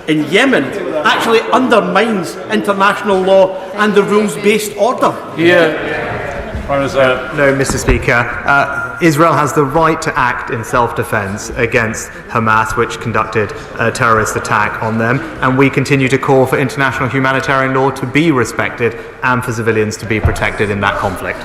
in Yemen, actually undermines international law and the rules-based order. No, Mr. Speaker. Israel has the right to act in self-defence against Hamas, which conducted a terrorist attack on them, and we continue to call for international humanitarian law to be respected and for civilians to be protected in that conflict.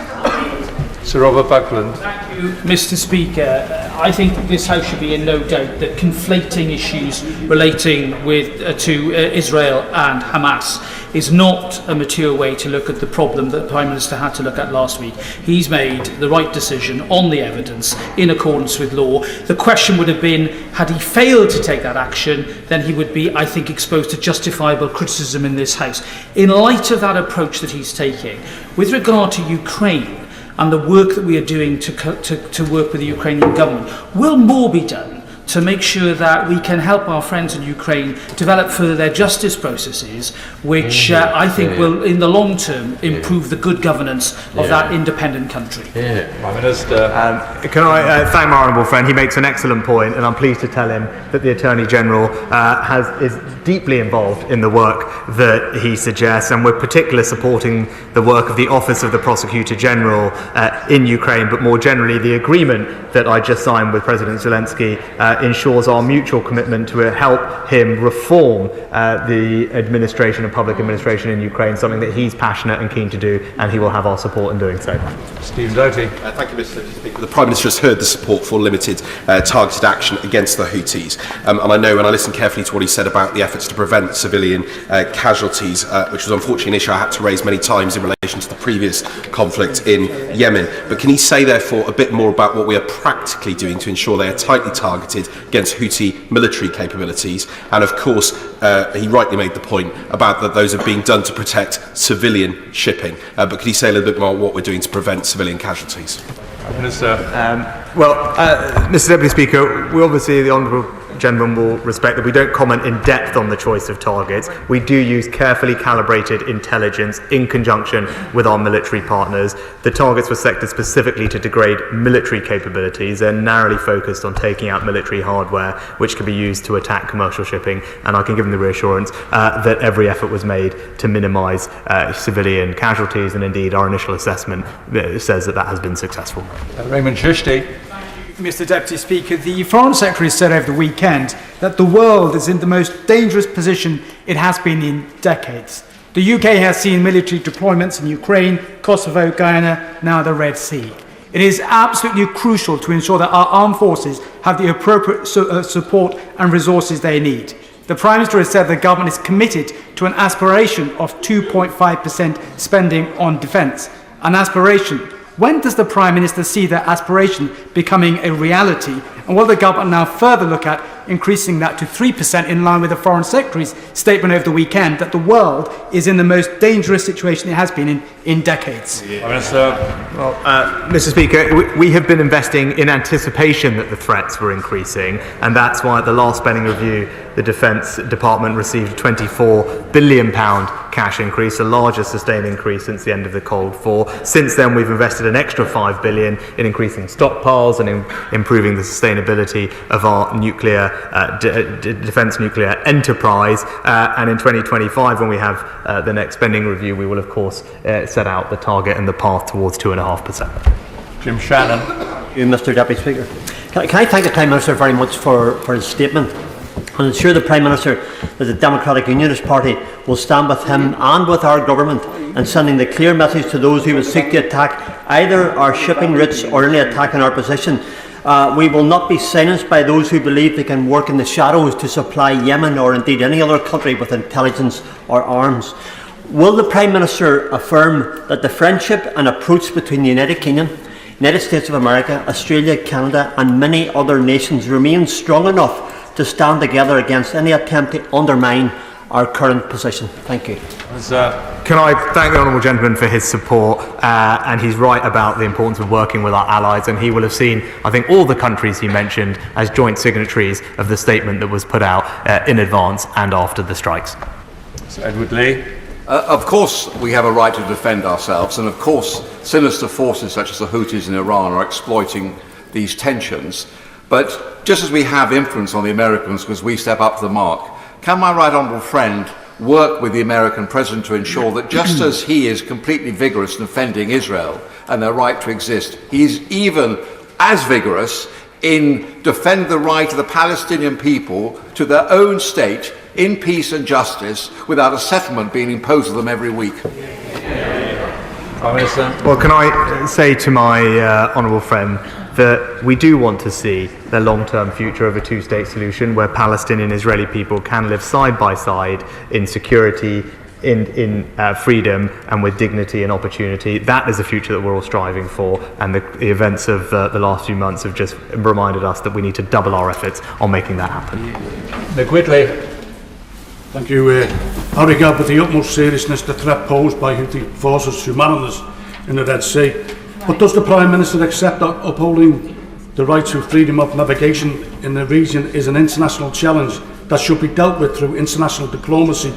Sir Robert Buckland. Thank you, Mr. Speaker. I think this House should be in no doubt that conflating issues relating to Israel and Hamas is not a mature way to look at the problem that the Prime Minister had to look at last week. He's made the right decision on the evidence in accordance with law. The question would have been, had he failed to take that action, then he would be, I think, exposed to justifiable criticism in this House. In light of that approach that he's taking, with regard to Ukraine, and the work that we are doing to work with the Ukrainian government, will more be done to make sure that we can help our friends in Ukraine develop further their justice processes, which I think will, in the long term, improve the good governance of that independent country. Prime Minister. Can I thank my honourable friend? He makes an excellent point, and I'm pleased to tell him that the Attorney General is deeply involved in the work that he suggests, and we're particularly supporting the work of the Office of the Prosecutor General in Ukraine, but more generally the agreement that I just signed with President Zelensky ensures our mutual commitment to help him reform the administration and public administration in Ukraine, something that he's passionate and keen to do, and he will have our support in doing so. Stephen Doty. Thank you, Mr. Speaker. The Prime Minister has heard the support for limited targeted action against the Houthis. And I know when I listened carefully to what he said about the efforts to prevent civilian casualties, which was unfortunately an issue I had to raise many times in relation to the previous conflict in Yemen. But can he say, therefore, a bit more about what we are practically doing to ensure they are tightly targeted against Houthi military capabilities? And of course, he rightly made the point about that those are being done to protect civilian shipping. But could he say a little bit more what we're doing to prevent civilian casualties? Minister. Mr. Deputy Speaker, we obviously, the Honourable Gentleman will respect that we don't comment in depth on the choice of targets. We do use carefully calibrated intelligence in conjunction with our military partners. The targets were selected specifically to degrade military capabilities and narrowly focused on taking out military hardware which can be used to attack commercial shipping, and I can give them the reassurance that every effort was made to minimise civilian casualties, and indeed our initial assessment says that that has been successful. Raymond Shishti. Mr. Deputy Speaker, the Foreign Secretary said over the weekend that the world is in the most dangerous position it has been in decades. The UK has seen military deployments in Ukraine, Kosovo, Guyana, now the Red Sea. It is absolutely crucial to ensure that our armed forces have the appropriate support and resources they need. The Prime Minister has said the government is committed to an aspiration of 2.5% spending on defence. An aspiration. When does the Prime Minister see that aspiration becoming a reality? And will the government now further look at increasing that to 3% in line with the Foreign Secretary's statement over the weekend that the world is in the most dangerous situation it has been in decades? Mr. Speaker, we have been investing in anticipation that the threats were increasing, and that's why at the last spending review the Defence Department received a £24 billion cash increase, the largest sustained increase since the end of the Cold War. Since then, we've invested an extra £5 billion in increasing stockpiles and in improving the sustainability of our nuclear defence nuclear enterprise. And in 2025, when we have the next spending review, we will of course set out the target and the path towards 2.5%. Jim Shannon. Mr. Deputy Speaker, can I thank the Prime Minister very much for his statement, and assure the Prime Minister that the Democratic Unionist Party will stand with him and with our government in sending the clear message to those who would seek to attack either our shipping routes or any attack on our position. We will not be silenced by those who believe they can work in the shadows to supply Yemen or indeed any other country with intelligence or arms. Will the Prime Minister affirm that the friendship and approach between the United Kingdom, United States of America, Australia, Canada and many other nations remains strong enough to stand together against any attempt to undermine our current position? Thank you. Can I thank the Honourable Gentleman for his support, and he's right about the importance of working with our allies, and he will have seen, I think, all the countries he mentioned as joint signatories of the statement that was put out in advance and after the strikes. Sir Edward Lee. Of course we have a right to defend ourselves, and of course sinister forces such as the Houthis in Iran are exploiting these tensions. But just as we have influence on the Americans because we step up to the mark, can my right honourable friend work with the American president to ensure that just as he is completely vigorous in defending Israel and their right to exist, he is even as vigorous in defending the right of the Palestinian people to their own state in peace and justice without a settlement being imposed on them every week? Well, can I say to my honourable friend that we do want to see the long-term future of a two-state solution where Palestinian and Israeli people can live side by side in security, in freedom and with dignity and opportunity. That is a future that we're all striving for, and the events of the last few months have just reminded us that we need to double our efforts on making that happen. Nick Whitley. Thank you. I regard with the utmost seriousness the threat posed by Houthi forces to mariners in the Red Sea. But does the Prime Minister accept that upholding the right to freedom of navigation in the region is an international challenge that should be dealt with through international diplomacy,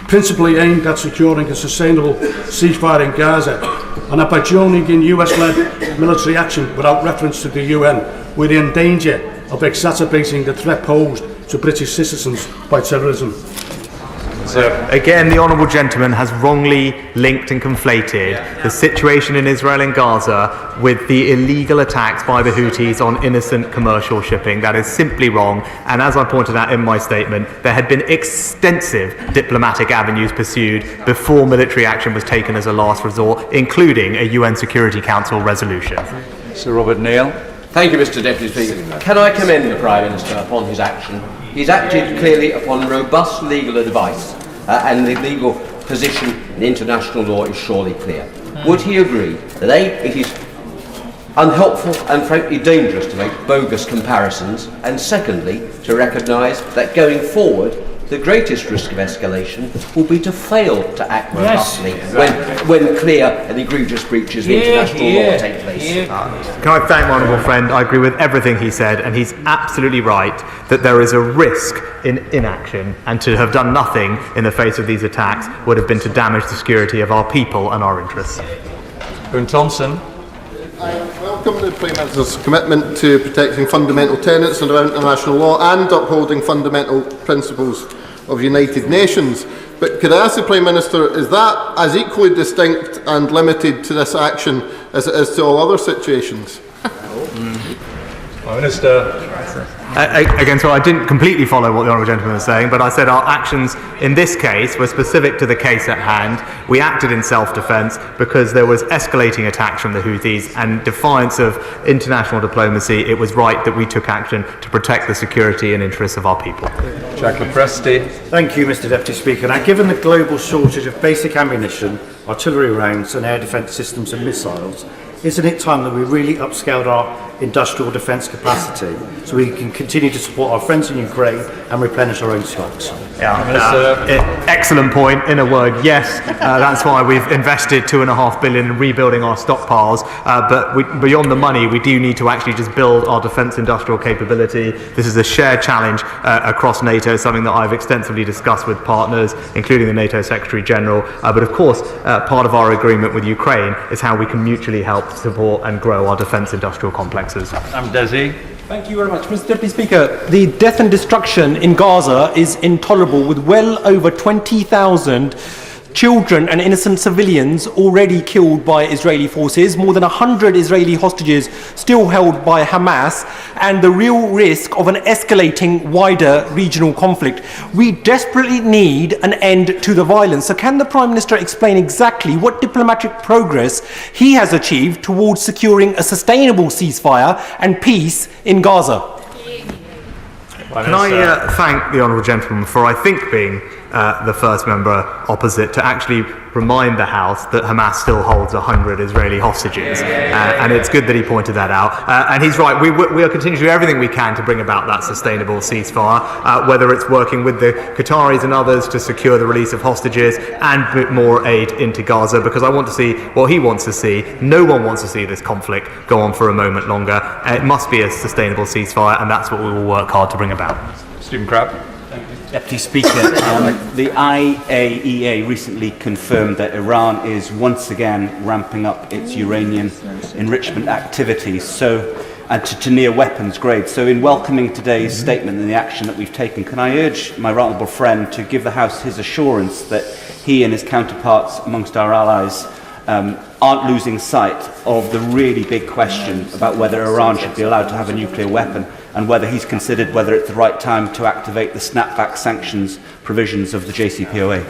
principally aimed at securing a sustainable ceasefire in Gaza, and that by joining in US-led military action without reference to the UN, we're in danger of exacerbating the threat posed to British citizens by terrorism? Again, the honourable gentleman has wrongly linked and conflated the situation in Israel and Gaza with the illegal attacks by the Houthis on innocent commercial shipping. That is simply wrong. And as I pointed out in my statement, there had been extensive diplomatic avenues pursued before military action was taken as a last resort, including a UN Security Council resolution. Sir Robert Neal. Thank you, Mr Deputy Speaker. Can I commend the Prime Minister upon his action? He's acted clearly upon robust legal advice, and the legal position in international law is surely clear. Would he agree that A, it is unhelpful and frankly dangerous to make bogus comparisons, and secondly, to recognise that going forward, the greatest risk of escalation will be to fail to act robustly when clear and egregious breaches of international law take place. Can I thank my honourable friend? I agree with everything he said, and he's absolutely right that there is a risk in inaction, and to have done nothing in the face of these attacks would have been to damage the security of our people and our interests. Boone Thompson. I welcome the Prime Minister's commitment to protecting fundamental tenets under international law and upholding fundamental principles of United Nations. But could I ask the Prime Minister, is that as equally distinct and limited to this action as it is to all other situations? Prime Minister. Again, so I didn't completely follow what the honourable gentleman was saying, but I said our actions in this case were specific to the case at hand. We acted in self-defence because there was escalating attacks from the Houthis, and defiance of international diplomacy, it was right that we took action to protect the security and interests of our people. Jack Presti. Thank you, Mr Deputy Speaker. Now, given the global shortage of basic ammunition, artillery rounds and air defence systems and missiles, isn't it time that we really upscaled our industrial defence capacity so we can continue to support our friends in Ukraine and replenish our own stocks? Excellent point. In a word, yes. That's why we've invested $2.5 billion in rebuilding our stockpiles. But beyond the money, we do need to actually just build our defence industrial capability. This is a shared challenge across NATO, something that I've extensively discussed with partners, including the NATO Secretary General. But of course, part of our agreement with Ukraine is how we can mutually help support and grow our defence industrial complexes. I'm Desi. Thank you very much, Mr Deputy Speaker. The death and destruction in Gaza is intolerable, with well over 20,000 children and innocent civilians already killed by Israeli forces, more than 100 Israeli hostages still held by Hamas, and the real risk of an escalating wider regional conflict. We desperately need an end to the violence. So can the Prime Minister explain exactly what diplomatic progress he has achieved towards securing a sustainable ceasefire and peace in Gaza? Can I thank the honourable gentleman for, I think, being the first member opposite to actually remind the House that Hamas still holds 100 Israeli hostages. And it's good that he pointed that out. And he's right, we are continuing to do everything we can to bring about that sustainable ceasefire, whether it's working with the Qataris and others to secure the release of hostages and put more aid into Gaza, because I want to see what he wants to see. No one wants to see this conflict go on for a moment longer. It must be a sustainable ceasefire, and that's what we will work hard to bring about. Stephen Crabb. Deputy Speaker, the IAEA recently confirmed that Iran is once again ramping up its uranium enrichment activities and to near weapons grade. So in welcoming today's statement and the action that we've taken, can I urge my right honourable friend to give the House his assurance that he and his counterparts amongst our allies aren't losing sight of the really big question about whether Iran should be allowed to have a nuclear weapon, and whether he's considered whether it's the right time to activate the snapback sanctions provisions of the JCPOA.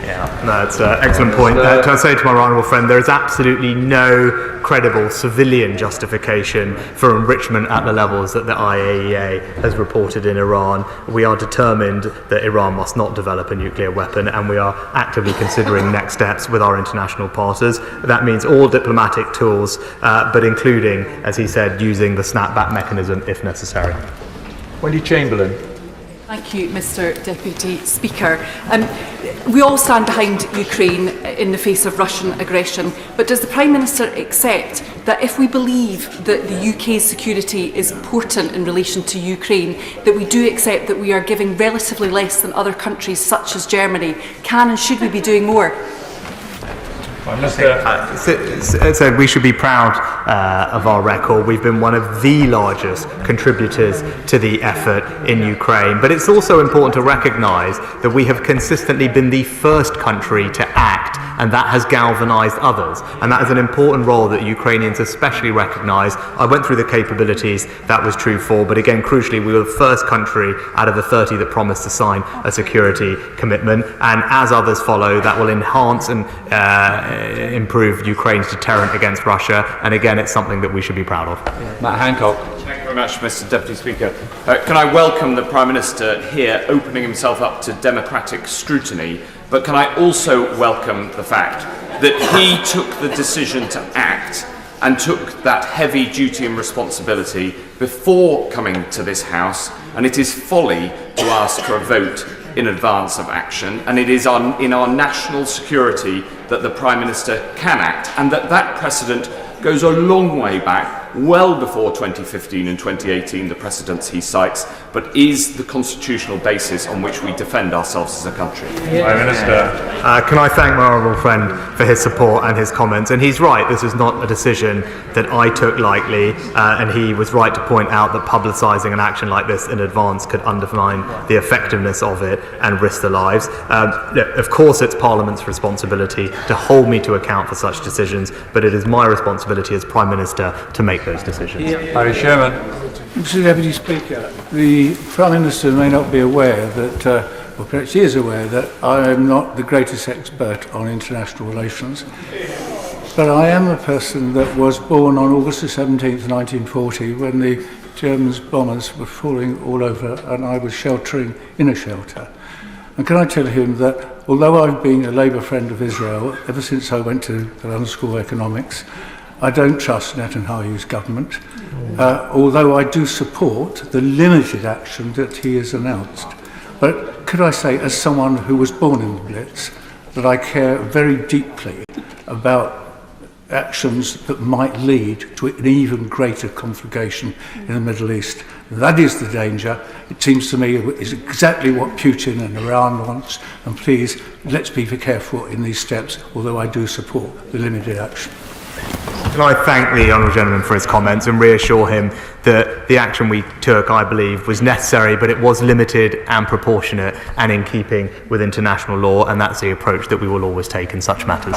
Yeah, no, it's an excellent point. To say to my honourable friend, there is absolutely no credible civilian justification for enrichment at the levels that the IAEA has reported in Iran. We are determined that Iran must not develop a nuclear weapon, and we are actively considering next steps with our international partners. That means all diplomatic tools, but including, as he said, using the snapback mechanism if necessary. Wendy Chamberlain. Thank you, Mr Deputy Speaker. We all stand behind Ukraine in the face of Russian aggression, but does the Prime Minister accept that if we believe that the UK's security is important in relation to Ukraine, that we do accept that we are giving relatively less than other countries such as Germany? Can and should we be doing more? So we should be proud of our record. We've been one of the largest contributors to the effort in Ukraine. But it's also important to recognise that we have consistently been the first country to act, and that has galvanised others. And that is an important role that Ukrainians especially recognise. I went through the capabilities that was true for, but again, crucially, we were the first country out of the 30 that promised to sign a security commitment. And as others follow, that will enhance and improve Ukraine's deterrent against Russia. And again, it's something that we should be proud of. Matt Hancock. Thank you very much, Mr. Deputy Speaker. Can I welcome the Prime Minister here opening himself up to democratic scrutiny, but can I also welcome the fact that he took the decision to act and took that heavy duty and responsibility before coming to this House, and it is folly to ask for a vote in advance of action, and it is in our national security that the Prime Minister can act, and that precedent goes a long way back, well before 2015 and 2018, the precedents he cites, but is the constitutional basis on which we defend ourselves as a country. Prime Minister. Can I thank my honourable friend for his support and his comments? And he's right, this is not a decision that I took lightly, and he was right to point out that publicising an action like this in advance could undermine the effectiveness of it and risk the lives. Of course, it's Parliament's responsibility to hold me to account for such decisions, but it is my responsibility as Prime Minister to make those decisions. Harry Sherman. Mr. Deputy Speaker, the Prime Minister may not be aware that, or perhaps he is aware that I am not the greatest expert on international relations, but I am a person that was born on August the 17th, 1940, when the German bombers were falling all over and I was sheltering in a shelter. And can I tell him that although I've been a Labour friend of Israel ever since I went to the London School of Economics, I don't trust Netanyahu's government, although I do support the limited action that he has announced. But could I say, as someone who was born in the Blitz, that I care very deeply about actions that might lead to an even greater conflagration in the Middle East. That is the danger. It seems to me is exactly what Putin and Iran wants. And please, let's be careful in these steps, although I do support the limited action. Can I thank the honourable gentleman for his comments and reassure him that the action we took, I believe, was necessary, but it was limited and proportionate and in keeping with international law, and that's the approach that we will always take in such matters.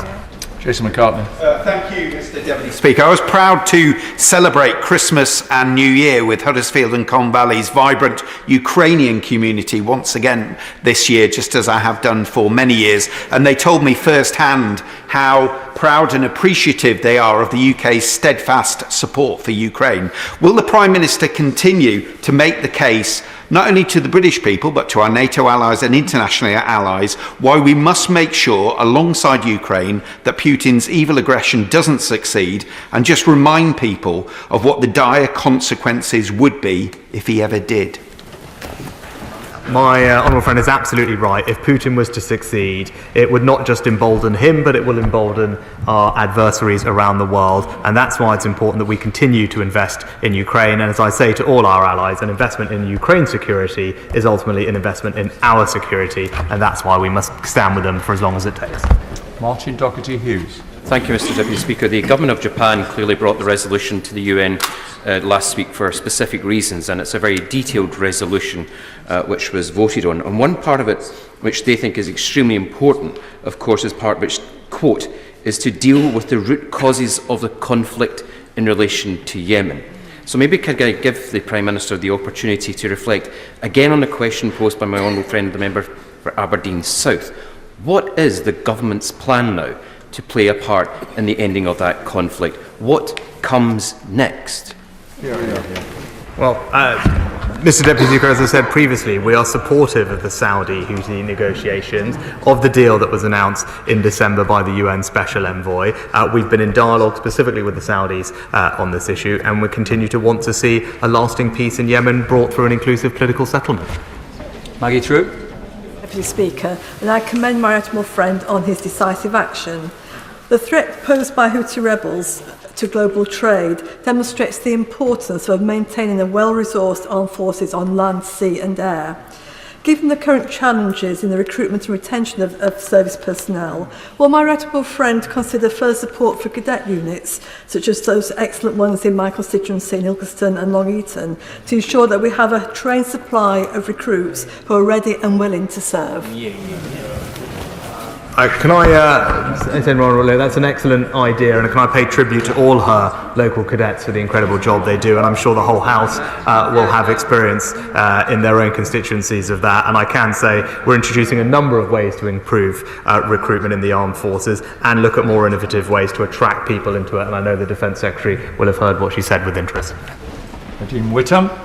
Jason McCartney. Thank you, Mr. Deputy Speaker. I was proud to celebrate Christmas and New Year with Huddersfield and Colne Valley's vibrant Ukrainian community once again this year, just as I have done for many years. And they told me firsthand how proud and appreciative they are of the UK's steadfast support for Ukraine. Will the Prime Minister continue to make the case, not only to the British people, but to our NATO allies and international allies, why we must make sure, alongside Ukraine, that Putin's evil aggression doesn't succeed, and just remind people of what the dire consequences would be if he ever did? My honourable friend is absolutely right. If Putin was to succeed, it would not just embolden him, but it will embolden our adversaries around the world. And that's why it's important that we continue to invest in Ukraine. And as I say to all our allies, an investment in Ukraine's security is ultimately an investment in our security. And that's why we must stand with them for as long as it takes. Martin Doherty-Hughes. Thank you, Mr. Deputy Speaker. The Government of Japan clearly brought the resolution to the UN last week for specific reasons, and it's a very detailed resolution which was voted on. And one part of it, which they think is extremely important, of course, is part which, quote, is to deal with the root causes of the conflict in relation to Yemen. So maybe could I give the Prime Minister the opportunity to reflect again on the question posed by my honourable friend, the member for Aberdeen South. What is the government's plan now to play a part in the ending of that conflict? What comes next? Well, Mr. Deputy Speaker, as I said previously, we are supportive of the Saudi-Houthi negotiations, of the deal that was announced in December by the UN Special Envoy. We've been in dialogue specifically with the Saudis on this issue, and we continue to want to see a lasting peace in Yemen brought through an inclusive political settlement. Maggie Troop. Deputy Speaker, and I commend my honourable friend on his decisive action. The threat posed by Houthi rebels to global trade demonstrates the importance of maintaining a well-resourced armed forces on land, sea and air. Given the current challenges in the recruitment and retention of service personnel, will my right honourable friend consider further support for cadet units, such as those excellent ones in my constituency in Ilkeston and Long Eaton, to ensure that we have a trained supply of recruits who are ready and willing to serve? Can I say, that's an excellent idea, and can I pay tribute to all her local cadets for the incredible job they do, and I'm sure the whole House will have experience in their own constituencies of that, and I can say we're introducing a number of ways to improve recruitment in the armed forces and look at more innovative ways to attract people into it, and I know the Defence Secretary will have heard what she said with interest. Nadine Whittam.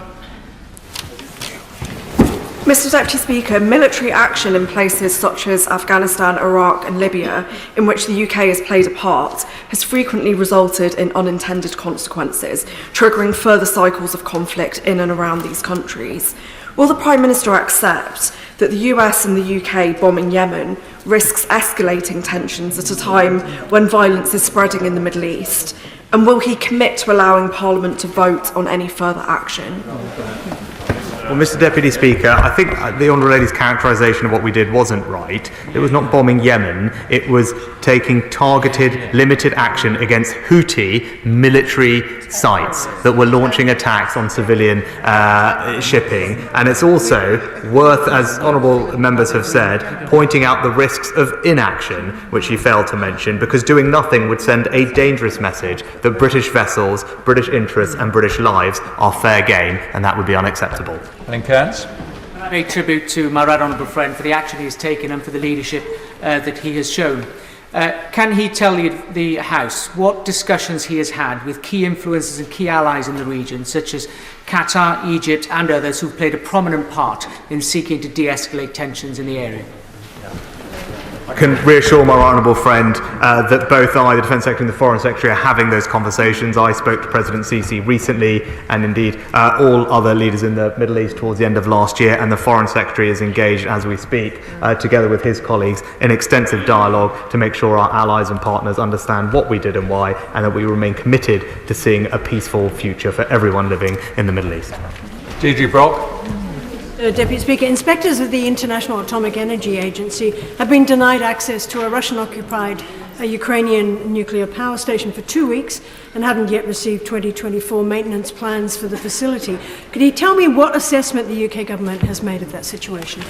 Mr Deputy Speaker, military action in places such as Afghanistan, Iraq and Libya, in which the UK has played a part, has frequently resulted in unintended consequences, triggering further cycles of conflict in and around these countries. Will the Prime Minister accept that the US and the UK bombing Yemen risks escalating tensions at a time when violence is spreading in the Middle East? And will he commit to allowing Parliament to vote on any further action? Well, Mr Deputy Speaker, I think the Honourable Lady's characterisation of what we did wasn't right. It was not bombing Yemen, it was taking targeted, limited action against Houthi military sites that were launching attacks on civilian shipping. And it's also worth, as honourable members have said, pointing out the risks of inaction, which he failed to mention, because doing nothing would send a dangerous message that British vessels, British interests and British lives are fair game, and that would be unacceptable. Helen Cairns. I pay tribute to my right honourable friend for the action he has taken and for the leadership that he has shown. Can he tell the House what discussions he has had with key influencers and key allies in the region, such as Qatar, Egypt and others who've played a prominent part in seeking to de-escalate tensions in the area? I can reassure my honourable friend that both I, the Defence Secretary and the Foreign Secretary, are having those conversations. I spoke to President Sisi recently, and indeed all other leaders in the Middle East towards the end of last year, and the Foreign Secretary is engaged as we speak, together with his colleagues, in extensive dialogue to make sure our allies and partners understand what we did and why, and that we remain committed to seeing a peaceful future for everyone living in the Middle East. Deirdre Brock. Deputy Speaker, inspectors of the International Atomic Energy Agency have been denied access to a Russian-occupied Ukrainian nuclear power station for 2 weeks and haven't yet received 2024 maintenance plans for the facility. Could you tell me what assessment the UK government has made of that situation?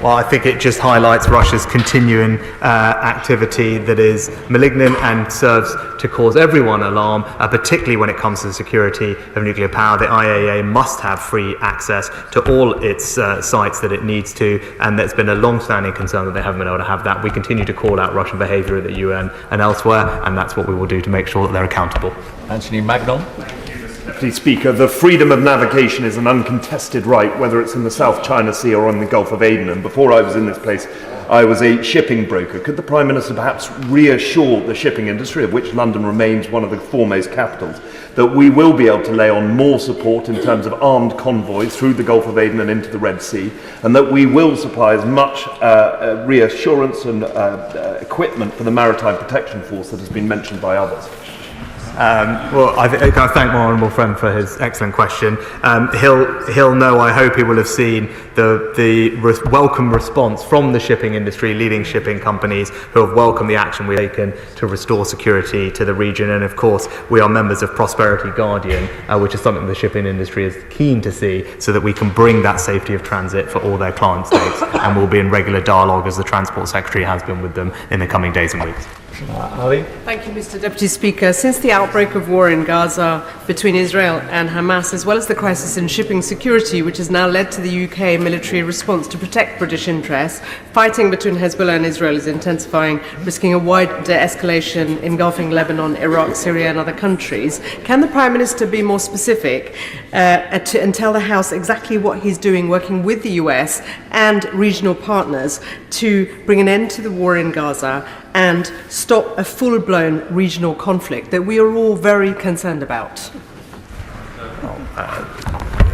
Well, I think it just highlights Russia's continuing activity that is malignant and serves to cause everyone alarm, particularly when it comes to the security of nuclear power. The IAEA must have free access to all its sites that it needs to, and there's been a long-standing concern that they haven't been able to have that. We continue to call out Russian behaviour at the UN and elsewhere, and that's what we will do to make sure that they're accountable. Anthony Magnon. Deputy Speaker, the freedom of navigation is an uncontested right, whether it's in the South China Sea or on the Gulf of Aden. And before I was in this place, I was a shipping broker. Could the Prime Minister perhaps reassure the shipping industry, of which London remains one of the foremost capitals, that we will be able to lay on more support in terms of armed convoys through the Gulf of Aden and into the Red Sea, and that we will supply as much reassurance and equipment for the Maritime Protection Force that has been mentioned by others? Well, I thank my honourable friend for his excellent question. He'll know, I hope he will have seen the welcome response from the shipping industry, leading shipping companies who have welcomed the action we've taken to restore security to the region. And of course, we are members of Prosperity Guardian, which is something the shipping industry is keen to see, so that we can bring that safety of transit for all their client states. And we'll be in regular dialogue, as the Transport Secretary has been, with them in the coming days and weeks. Ali? Thank you, Mr. Deputy Speaker. Since the outbreak of war in Gaza between Israel and Hamas, as well as the crisis in shipping security, which has now led to the UK military response to protect British interests, fighting between Hezbollah and Israel is intensifying, risking a wide escalation engulfing Lebanon, Iraq, Syria and other countries. Can the Prime Minister be more specific and tell the House exactly what he's doing, working with the US and regional partners to bring an end to the war in Gaza and stop a full-blown regional conflict that we are all very concerned about?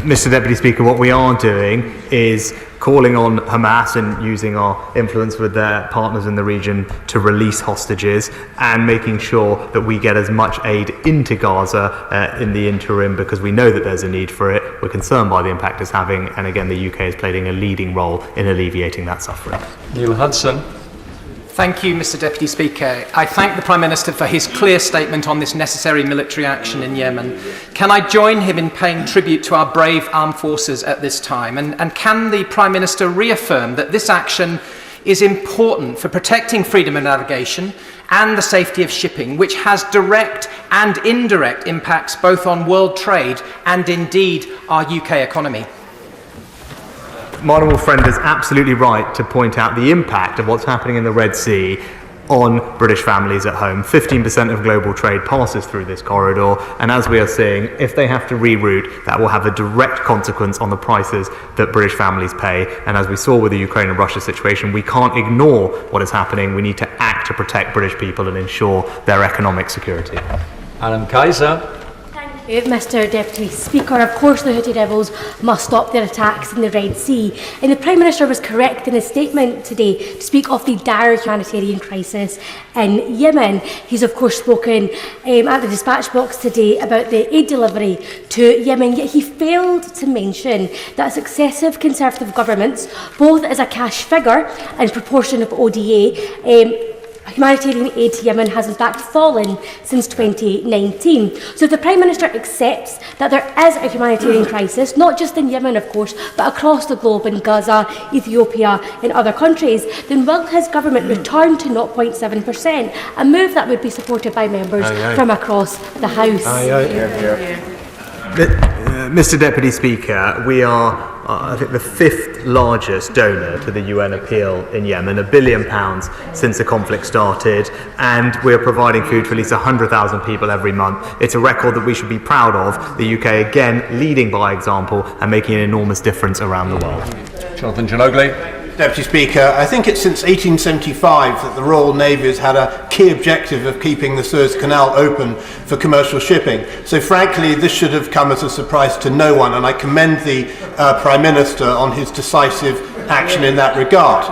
Mr. Deputy Speaker, what we are doing is calling on Hamas and using our influence with their partners in the region to release hostages, and making sure that we get as much aid into Gaza in the interim, because we know that there's a need for it. We're concerned by the impact it's having, and again, the UK is playing a leading role in alleviating that suffering. Neil Hudson. Thank you, Mr. Deputy Speaker. I thank the Prime Minister for his clear statement on this necessary military action in Yemen. Can I join him in paying tribute to our brave armed forces at this time? And can the Prime Minister reaffirm that this action is important for protecting freedom of navigation and the safety of shipping, which has direct and indirect impacts both on world trade and indeed our UK economy? My honourable friend is absolutely right to point out the impact of what's happening in the Red Sea on British families at home. 15% of global trade passes through this corridor, and as we are seeing, if they have to reroute, that will have a direct consequence on the prices that British families pay. And as we saw with the Ukraine and Russia situation, we can't ignore what is happening. We need to act to protect British people and ensure their economic security. Alan Kaiser. Mr. Deputy Speaker, of course the Houthi rebels must stop their attacks in the Red Sea, and the Prime Minister was correct in his statement today to speak of the dire humanitarian crisis in Yemen. He's of course spoken at the dispatch box today about the aid delivery to Yemen, yet he failed to mention that successive Conservative governments, both as a cash figure and proportion of ODA, humanitarian aid to Yemen has in fact fallen since 2019. So if the Prime Minister accepts that there is a humanitarian crisis, not just in Yemen of course, but across the globe in Gaza, Ethiopia and other countries, then will his government return to 0.7%, a move that would be supported by members from across the House? Mr. Deputy Speaker, we are I think the 5th largest donor to the UN appeal in Yemen, £1 billion since the conflict started, and we're providing food for at least 100,000 people every month. It's a record that we should be proud of, the UK again leading by example and making an enormous difference around the world. Jonathan Ginogly. Deputy Speaker, I think it's since 1875 that the Royal Navy has had a key objective of keeping the Suez Canal open for commercial shipping. So frankly, this should have come as a surprise to no one, and I commend the Prime Minister on his decisive action in that regard.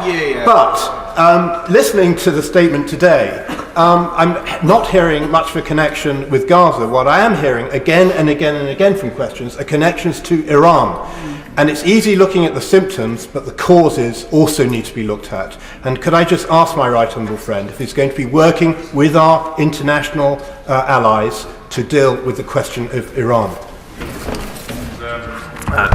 But listening to the statement today, I'm not hearing much of a connection with Gaza. What I am hearing again and again and again from questions are connections to Iran. And it's easy looking at the symptoms, but the causes also need to be looked at. And could I just ask my right honourable friend if he's going to be working with our international allies to deal with the question of Iran?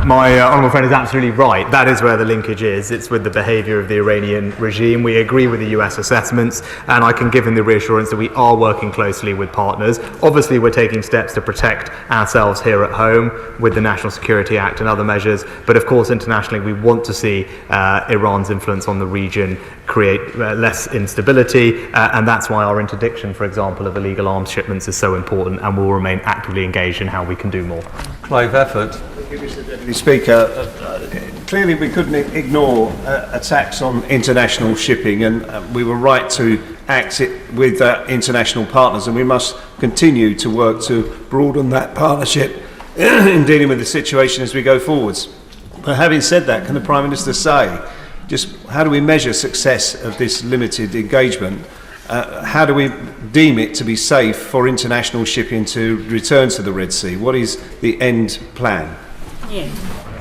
My honourable friend is absolutely right. That is where the linkage is. It's with the behaviour of the Iranian regime. We agree with the US assessments, and I can give him the reassurance that we are working closely with partners. Obviously, we're taking steps to protect ourselves here at home with the National Security Act and other measures, but of course, internationally, we want to see Iran's influence on the region create less instability, and that's why our interdiction, for example, of illegal arms shipments is so important, and we'll remain actively engaged in how we can do more. Clive Effort. Thank you, Mr. Deputy Speaker. Clearly we couldn't ignore attacks on international shipping, and we were right to act with international partners, and we must continue to work to broaden that partnership in dealing with the situation as we go forwards. But having said that, can the Prime Minister say just how do we measure success of this limited engagement? How do we deem it to be safe for international shipping to return to the Red Sea? What is the end plan?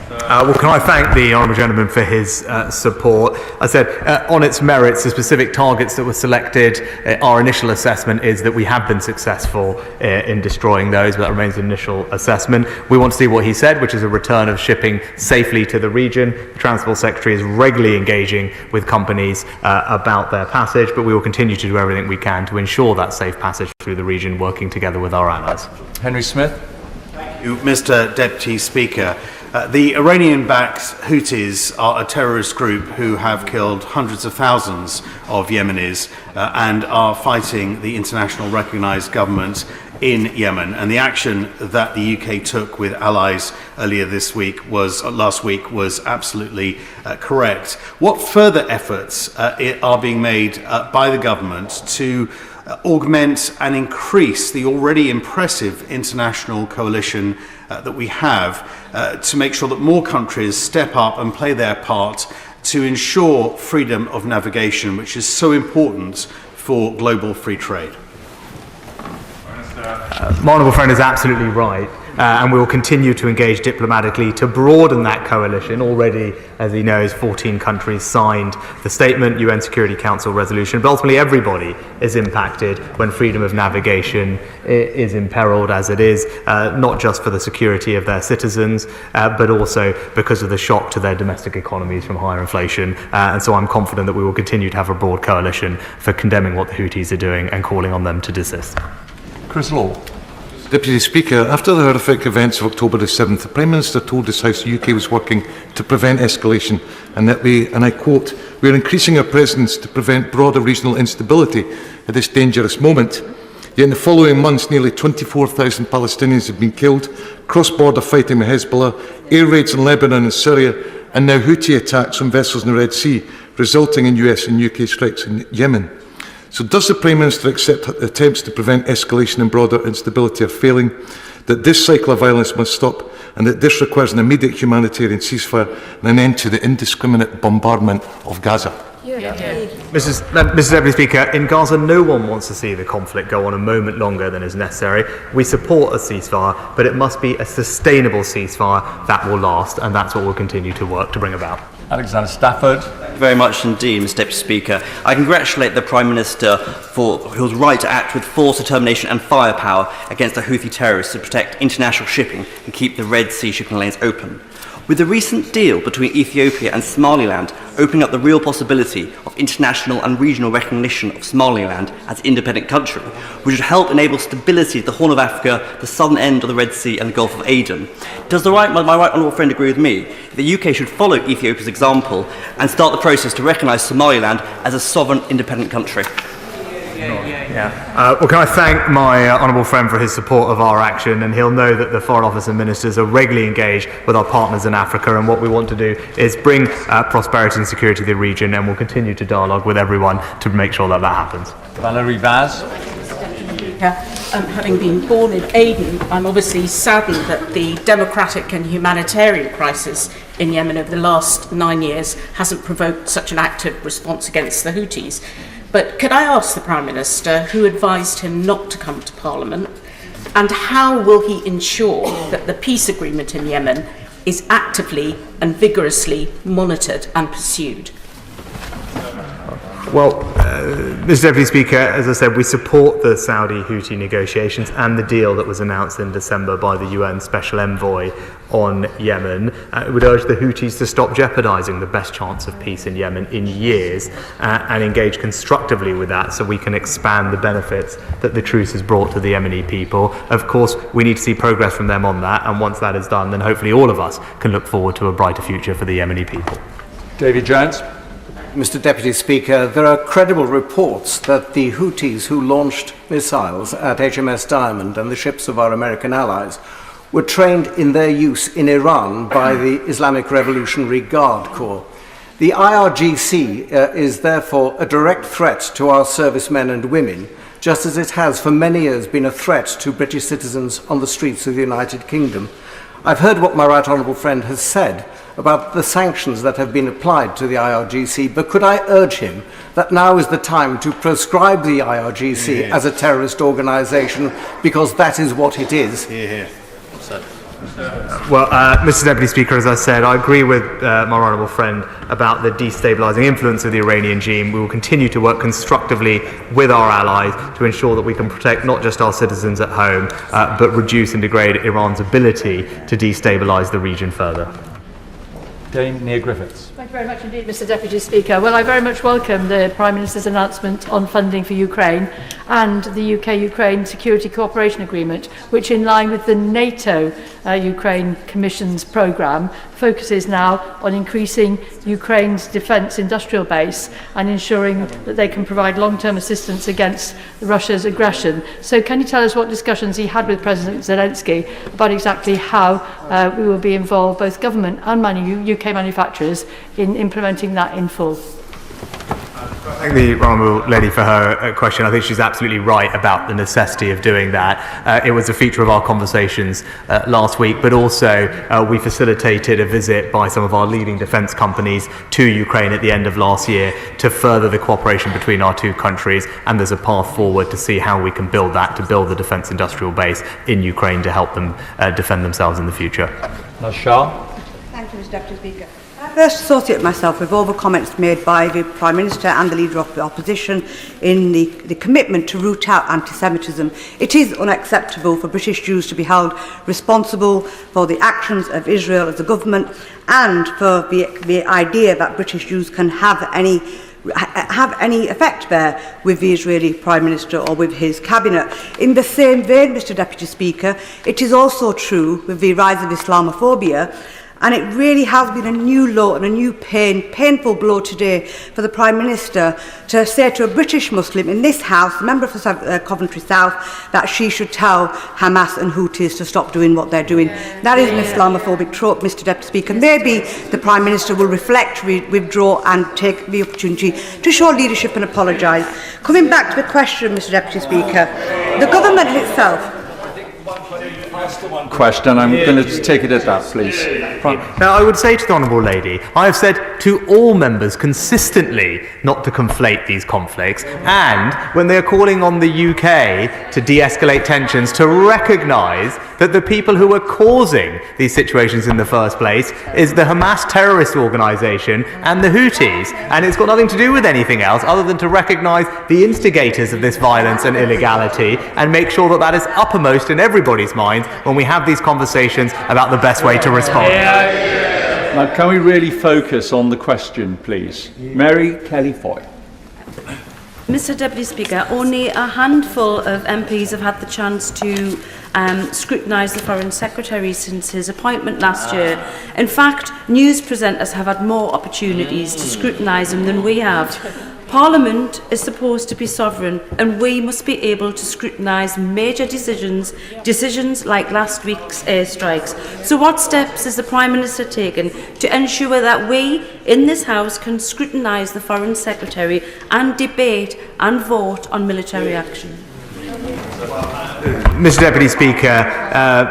Well, can I thank the honourable gentleman for his support. I said, on its merits, the specific targets that were selected, our initial assessment is that we have been successful in destroying those, but that remains an initial assessment. We want to see what he said, which is a return of shipping safely to the region. The Transport Secretary is regularly engaging with companies about their passage, but we will continue to do everything we can to ensure that safe passage through the region, working together with our allies. Henry Smith. Thank you, Mr. Deputy Speaker. The Iranian-backed Houthis are a terrorist group who have killed hundreds of thousands of Yemenis and are fighting the international recognised government in Yemen, and the action that the UK took with allies last week was absolutely correct. What further efforts are being made by the government to augment and increase the already impressive international coalition that we have to make sure that more countries step up and play their part to ensure freedom of navigation, which is so important for global free trade? My honourable friend is absolutely right, and we will continue to engage diplomatically to broaden that coalition. Already, as he knows, 14 countries signed the statement, UN Security Council resolution, but ultimately everybody is impacted when freedom of navigation is imperilled, as it is, not just for the security of their citizens, but also because of the shock to their domestic economies from higher inflation. And so I'm confident that we will continue to have a broad coalition for condemning what the Houthis are doing and calling on them to desist. Chris Law. Deputy Speaker, after the horrific events of October the 7th, the Prime Minister told this House the UK was working to prevent escalation and that we, and I quote, "we are increasing our presence to prevent broader regional instability at this dangerous moment." Yet in the following months, nearly 24,000 Palestinians have been killed, cross-border fighting with Hezbollah, air raids in Lebanon and Syria, and now Houthi attacks on vessels in the Red Sea, resulting in US and UK strikes in Yemen. So does the Prime Minister accept that attempts to prevent escalation and broader instability are failing, that this cycle of violence must stop, and that this requires an immediate humanitarian ceasefire and an end to the indiscriminate bombardment of Gaza? Mrs. Deputy Speaker, in Gaza no one wants to see the conflict go on a moment longer than is necessary. We support a ceasefire, but it must be a sustainable ceasefire that will last, and that's what we'll continue to work to bring about. Alexander Stafford. Thank you very much indeed, Mr. Deputy Speaker. I congratulate the Prime Minister for his right to act with force, determination and firepower against the Houthi terrorists to protect international shipping and keep the Red Sea shipping lanes open. With the recent deal between Ethiopia and Somaliland opening up the real possibility of international and regional recognition of Somaliland as an independent country, which would help enable stability at the Horn of Africa, the southern end of the Red Sea and the Gulf of Aden. Does my right honourable friend agree with me that the UK should follow Ethiopia's example and start the process to recognise Somaliland as a sovereign independent country? Well, can I thank my honourable friend for his support of our action, and he'll know that the Foreign Office and ministers are regularly engaged with our partners in Africa, and what we want to do is bring prosperity and security to the region, and we'll continue to dialogue with everyone to make sure that that happens. Valerie Vaz. Having been born in Aden, I'm obviously saddened that the democratic and humanitarian crisis in Yemen over the last 9 years hasn't provoked such an active response against the Houthis. But could I ask the Prime Minister who advised him not to come to Parliament, and how will he ensure that the peace agreement in Yemen is actively and vigorously monitored and pursued? Well, Mr. Deputy Speaker, as I said, we support the Saudi-Houthi negotiations and the deal that was announced in December by the UN Special Envoy on Yemen. It would urge the Houthis to stop jeopardising the best chance of peace in Yemen in years and engage constructively with that so we can expand the benefits that the truce has brought to the Yemeni people. Of course, we need to see progress from them on that, and once that is done, then hopefully all of us can look forward to a brighter future for the Yemeni people. David Jones. Mr. Deputy Speaker, there are credible reports that the Houthis who launched missiles at HMS Diamond and the ships of our American allies were trained in their use in Iran by the Islamic Revolutionary Guard Corps. The IRGC is therefore a direct threat to our servicemen and women, just as it has for many years been a threat to British citizens on the streets of the United Kingdom. I've heard what my right honourable friend has said about the sanctions that have been applied to the IRGC, but could I urge him that now is the time to proscribe the IRGC as a terrorist organisation, because that is what it is. Well, Mr. Deputy Speaker, as I said, I agree with my honourable friend about the destabilising influence of the Iranian regime. We will continue to work constructively with our allies to ensure that we can protect not just our citizens at home, but reduce and degrade Iran's ability to destabilise the region further. Dame Neil Griffiths. Thank you very much indeed, Mr. Deputy Speaker. Well, I very much welcome the Prime Minister's announcement on funding for Ukraine and the UK-Ukraine Security Cooperation Agreement, which, in line with the NATO Ukraine Commission's programme, focuses now on increasing Ukraine's defence industrial base and ensuring that they can provide long-term assistance against Russia's aggression. So can you tell us what discussions he had with President Zelensky about exactly how we will be involved, both government and UK manufacturers, in implementing that in full? I thank the Honourable Lady for her question. I think she's absolutely right about the necessity of doing that. It was a feature of our conversations last week, but also we facilitated a visit by some of our leading defence companies to Ukraine at the end of last year to further the cooperation between our two countries, and there's a path forward to see how we can build that, to build the defence industrial base in Ukraine to help them defend themselves in the future. Nashar. Thank you, Mr Deputy Speaker. I first associate myself with all the comments made by the Prime Minister and the Leader of the Opposition in the commitment to root out anti-Semitism. It is unacceptable for British Jews to be held responsible for the actions of Israel as a government, and for the idea that British Jews can have any effect there with the Israeli Prime Minister or with his cabinet. In the same vein, Mr Deputy Speaker, it is also true with the rise of Islamophobia. And it really has been a new low and a new painful blow today for the Prime Minister to say to a British Muslim in this House, a member of Coventry South, that she should tell Hamas and Houthis to stop doing what they're doing. That is an Islamophobic trope, Mr Deputy Speaker. Maybe the Prime Minister will reflect, withdraw and take the opportunity to show leadership and apologise. Coming back to the question, Mr Deputy Speaker, the government itself... Question. I'm going to take it at that, please. Now, I would say to the Honourable Lady, I have said to all members consistently not to conflate these conflicts, and when they are calling on the UK to de-escalate tensions, to recognise that the people who are causing these situations in the first place is the Hamas terrorist organisation and the Houthis, and it's got nothing to do with anything else other than to recognise the instigators of this violence and illegality and make sure that that is uppermost in everybody's minds when we have these conversations about the best way to respond. Now, can we really focus on the question, please? Mary Kelly-Foy. Mr Deputy Speaker, only a handful of MPs have had the chance to scrutinise the Foreign Secretary since his appointment last year. In fact, news presenters have had more opportunities to scrutinise him than we have. Parliament is supposed to be sovereign, and we must be able to scrutinise major decisions like last week's airstrikes. So what steps is the Prime Minister taking to ensure that we in this House can scrutinise the Foreign Secretary and debate and vote on military action? Mr Deputy Speaker,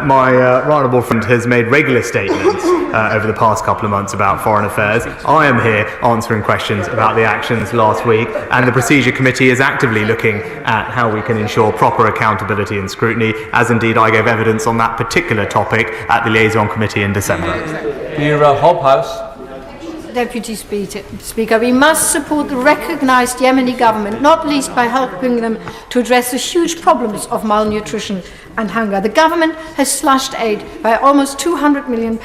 my honourable friend has made regular statements over the past couple of months about foreign affairs. I am here answering questions about the actions last week, and the Procedure Committee is actively looking at how we can ensure proper accountability and scrutiny, as indeed I gave evidence on that particular topic at the Liaison Committee in December. Vera Hobhouse. Deputy Speaker, we must support the recognised Yemeni government, not least by helping them to address the huge problems of malnutrition and hunger. The government has slashed aid by almost £200 million.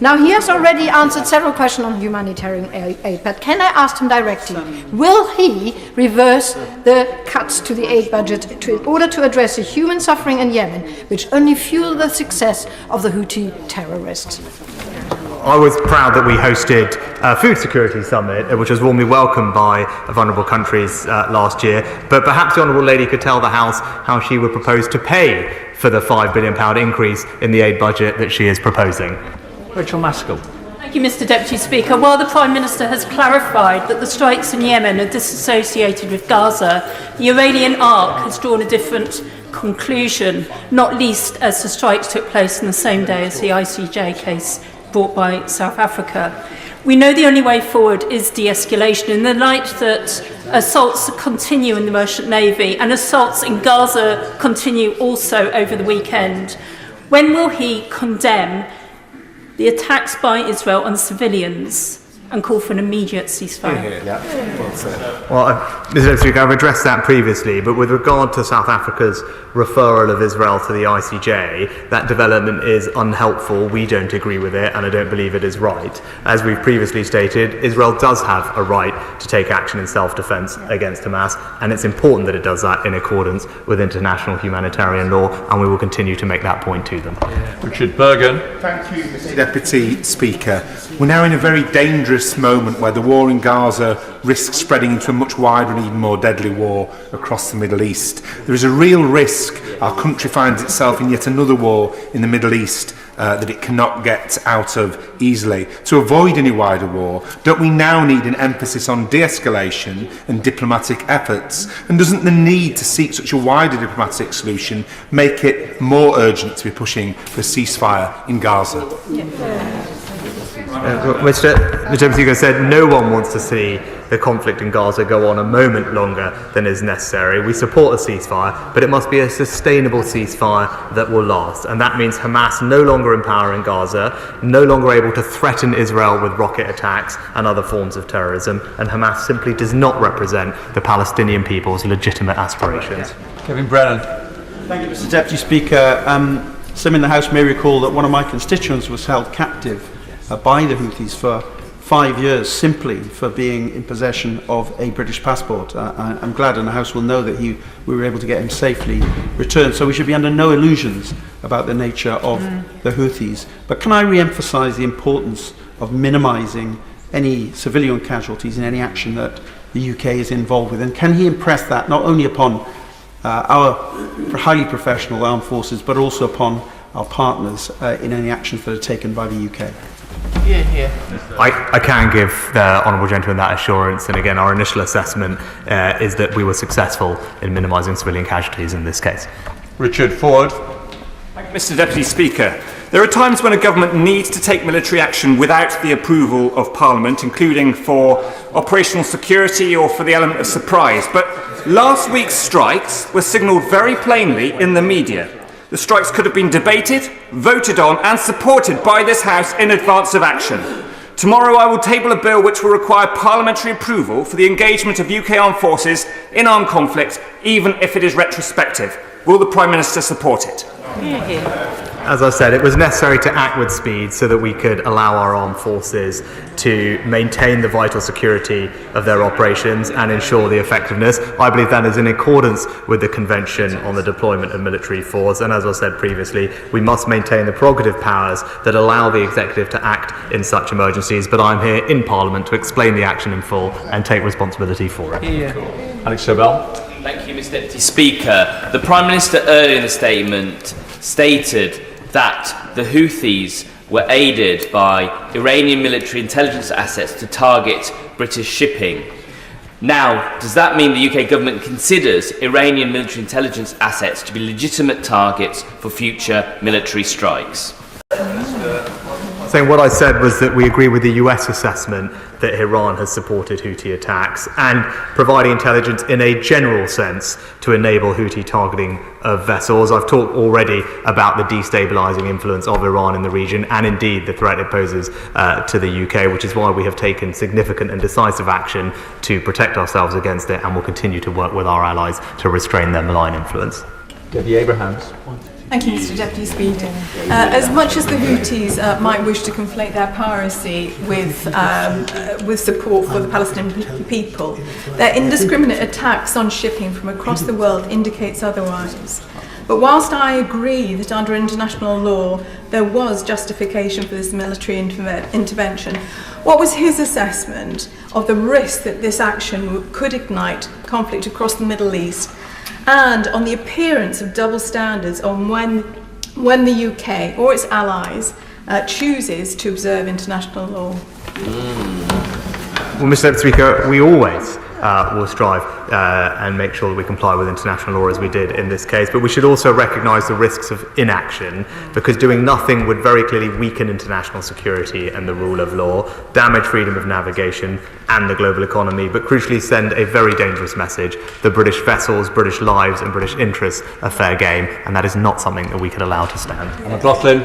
Now, he has already answered several questions on humanitarian aid, but can I ask him directly, will he reverse the cuts to the aid budget in order to address the human suffering in Yemen, which only fuel the success of the Houthi terrorists? I was proud that we hosted a food security summit, which was warmly welcomed by vulnerable countries last year. But perhaps the Honourable Lady could tell the House how she would propose to pay for the £5 billion increase in the aid budget that she is proposing. Rachel Maskell. Thank you, Mr Deputy Speaker. While the Prime Minister has clarified that the strikes in Yemen are disassociated with Gaza, the Iranian ARC has drawn a different conclusion, not least as the strikes took place on the same day as the ICJ case brought by South Africa. We know the only way forward is de-escalation in the light that assaults continue in the Merchant Navy and assaults in Gaza continue also over the weekend. When will he condemn the attacks by Israel on civilians and call for an immediate ceasefire. Well, Mr. Speaker, I've addressed that previously, but with regard to South Africa's referral of Israel to the ICJ, that development is unhelpful. We don't agree with it, and I don't believe it is right. As we've previously stated, Israel does have a right to take action in self-defense against Hamas, and it's important that it does that in accordance with international humanitarian law, and we will continue to make that point to them. Richard Bergen. Thank you, Mr. Deputy Speaker. We're now in a very dangerous moment where the war in Gaza risks spreading into a much wider and even more deadly war across the Middle East. There is a real risk our country finds itself in yet another war in the Middle East that it cannot get out of easily. To avoid any wider war, don't we now need an emphasis on de-escalation and diplomatic efforts? And doesn't the need to seek such a wider diplomatic solution make it more urgent to be pushing for a ceasefire in Gaza? Mr. Deputy Speaker said no one wants to see the conflict in Gaza go on a moment longer than is necessary. We support a ceasefire, but it must be a sustainable ceasefire that will last. And that means Hamas no longer in power in Gaza, no longer able to threaten Israel with rocket attacks and other forms of terrorism. And Hamas simply does not represent the Palestinian people's legitimate aspirations. Kevin Brennan. Thank you, Mr. Deputy Speaker. Some in the House may recall that one of my constituents was held captive by the Houthis for 5 years simply for being in possession of a British passport. I'm glad, and the House will know that we were able to get him safely returned. So we should be under no illusions about the nature of the Houthis. But can I re-emphasise the importance of minimising any civilian casualties in any action that the UK is involved with? And can he impress that not only upon our highly professional armed forces, but also upon our partners in any actions that are taken by the UK? I can give the Honourable Gentleman that assurance, and again, our initial assessment is that we were successful in minimising civilian casualties in this case. Richard Ford. Thank you, Mr. Deputy Speaker. There are times when a government needs to take military action without the approval of Parliament, including for operational security or for the element of surprise. But last week's strikes were signalled very plainly in the media. The strikes could have been debated, voted on and supported by this House in advance of action. Tomorrow I will table a bill which will require parliamentary approval for the engagement of UK armed forces in armed conflict, even if it is retrospective. Will the Prime Minister support it? As I said, it was necessary to act with speed so that we could allow our armed forces to maintain the vital security of their operations and ensure the effectiveness. I believe that is in accordance with the Convention on the Deployment of Military Force, and as I said previously, we must maintain the prerogative powers that allow the executive to act in such emergencies, but I'm here in Parliament to explain the action in full and take responsibility for it. Alex Sobel. Thank you, Mr. Deputy Speaker. The Prime Minister earlier in the statement stated that the Houthis were aided by Iranian military intelligence assets to target British shipping. Now, does that mean the UK government considers Iranian military intelligence assets to be legitimate targets for future military strikes? So what I said was that we agree with the US assessment that Iran has supported Houthi attacks and providing intelligence in a general sense to enable Houthi targeting of vessels. I've talked already about the destabilising influence of Iran in the region and indeed the threat it poses to the UK, which is why we have taken significant and decisive action to protect ourselves against it and will continue to work with our allies to restrain their malign influence. Debbie Abrahams. Thank you, Mr. Deputy Speaker. As much as the Houthis might wish to conflate their piracy with support for the Palestinian people, their indiscriminate attacks on shipping from across the world indicates otherwise. But whilst I agree that under international law there was justification for this military intervention, what was his assessment of the risk that this action could ignite conflict across the Middle East, and on the appearance of double standards on when the UK or its allies chooses to observe international law? Well, Mr. Deputy Speaker, we always will strive and make sure that we comply with international law as we did in this case, but we should also recognise the risks of inaction, because doing nothing would very clearly weaken international security and the rule of law, damage freedom of navigation and the global economy, but crucially send a very dangerous message that British vessels, British lives and British interests are fair game, and that is not something that we could allow to stand. McLaughlin.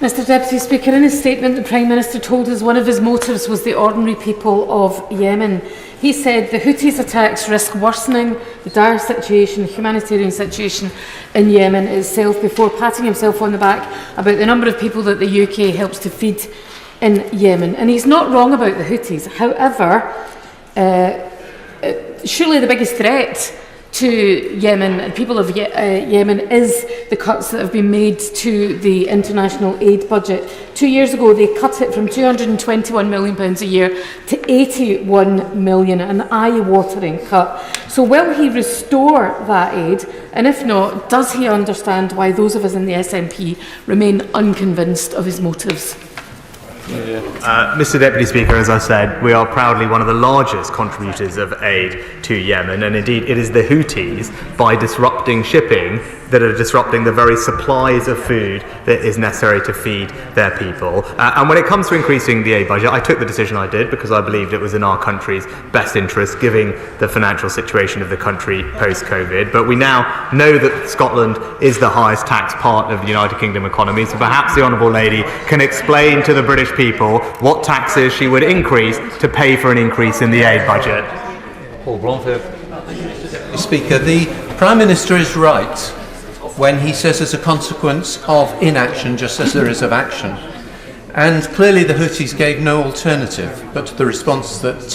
Mr Deputy Speaker, in his statement, the Prime Minister told us one of his motives was the ordinary people of Yemen. He said the Houthis' attacks risk worsening the dire situation, humanitarian situation in Yemen itself, before patting himself on the back about the number of people that the UK helps to feed in Yemen. And he's not wrong about the Houthis. However, surely the biggest threat to Yemen and people of Yemen is the cuts that have been made to the international aid budget. 2 years ago, they cut it from £221 million a year to £81 million, an eye-watering cut. So will he restore that aid? And if not, does he understand why those of us in the SNP remain unconvinced of his motives? Mr Deputy Speaker, as I said, we are proudly one of the largest contributors of aid to Yemen, and indeed it is the Houthis, by disrupting shipping, that are disrupting the very supplies of food that is necessary to feed their people. And when it comes to increasing the aid budget, I took the decision I did because I believed it was in our country's best interest, given the financial situation of the country post-COVID. But we now know that Scotland is the highest tax part of the United Kingdom economy, so perhaps the Honourable Lady can explain to the British people what taxes she would increase to pay for an increase in the aid budget. Paul Blomfield. Speaker, the Prime Minister is right when he says as a consequence of inaction, just as there is of action. And clearly the Houthis gave no alternative but the response that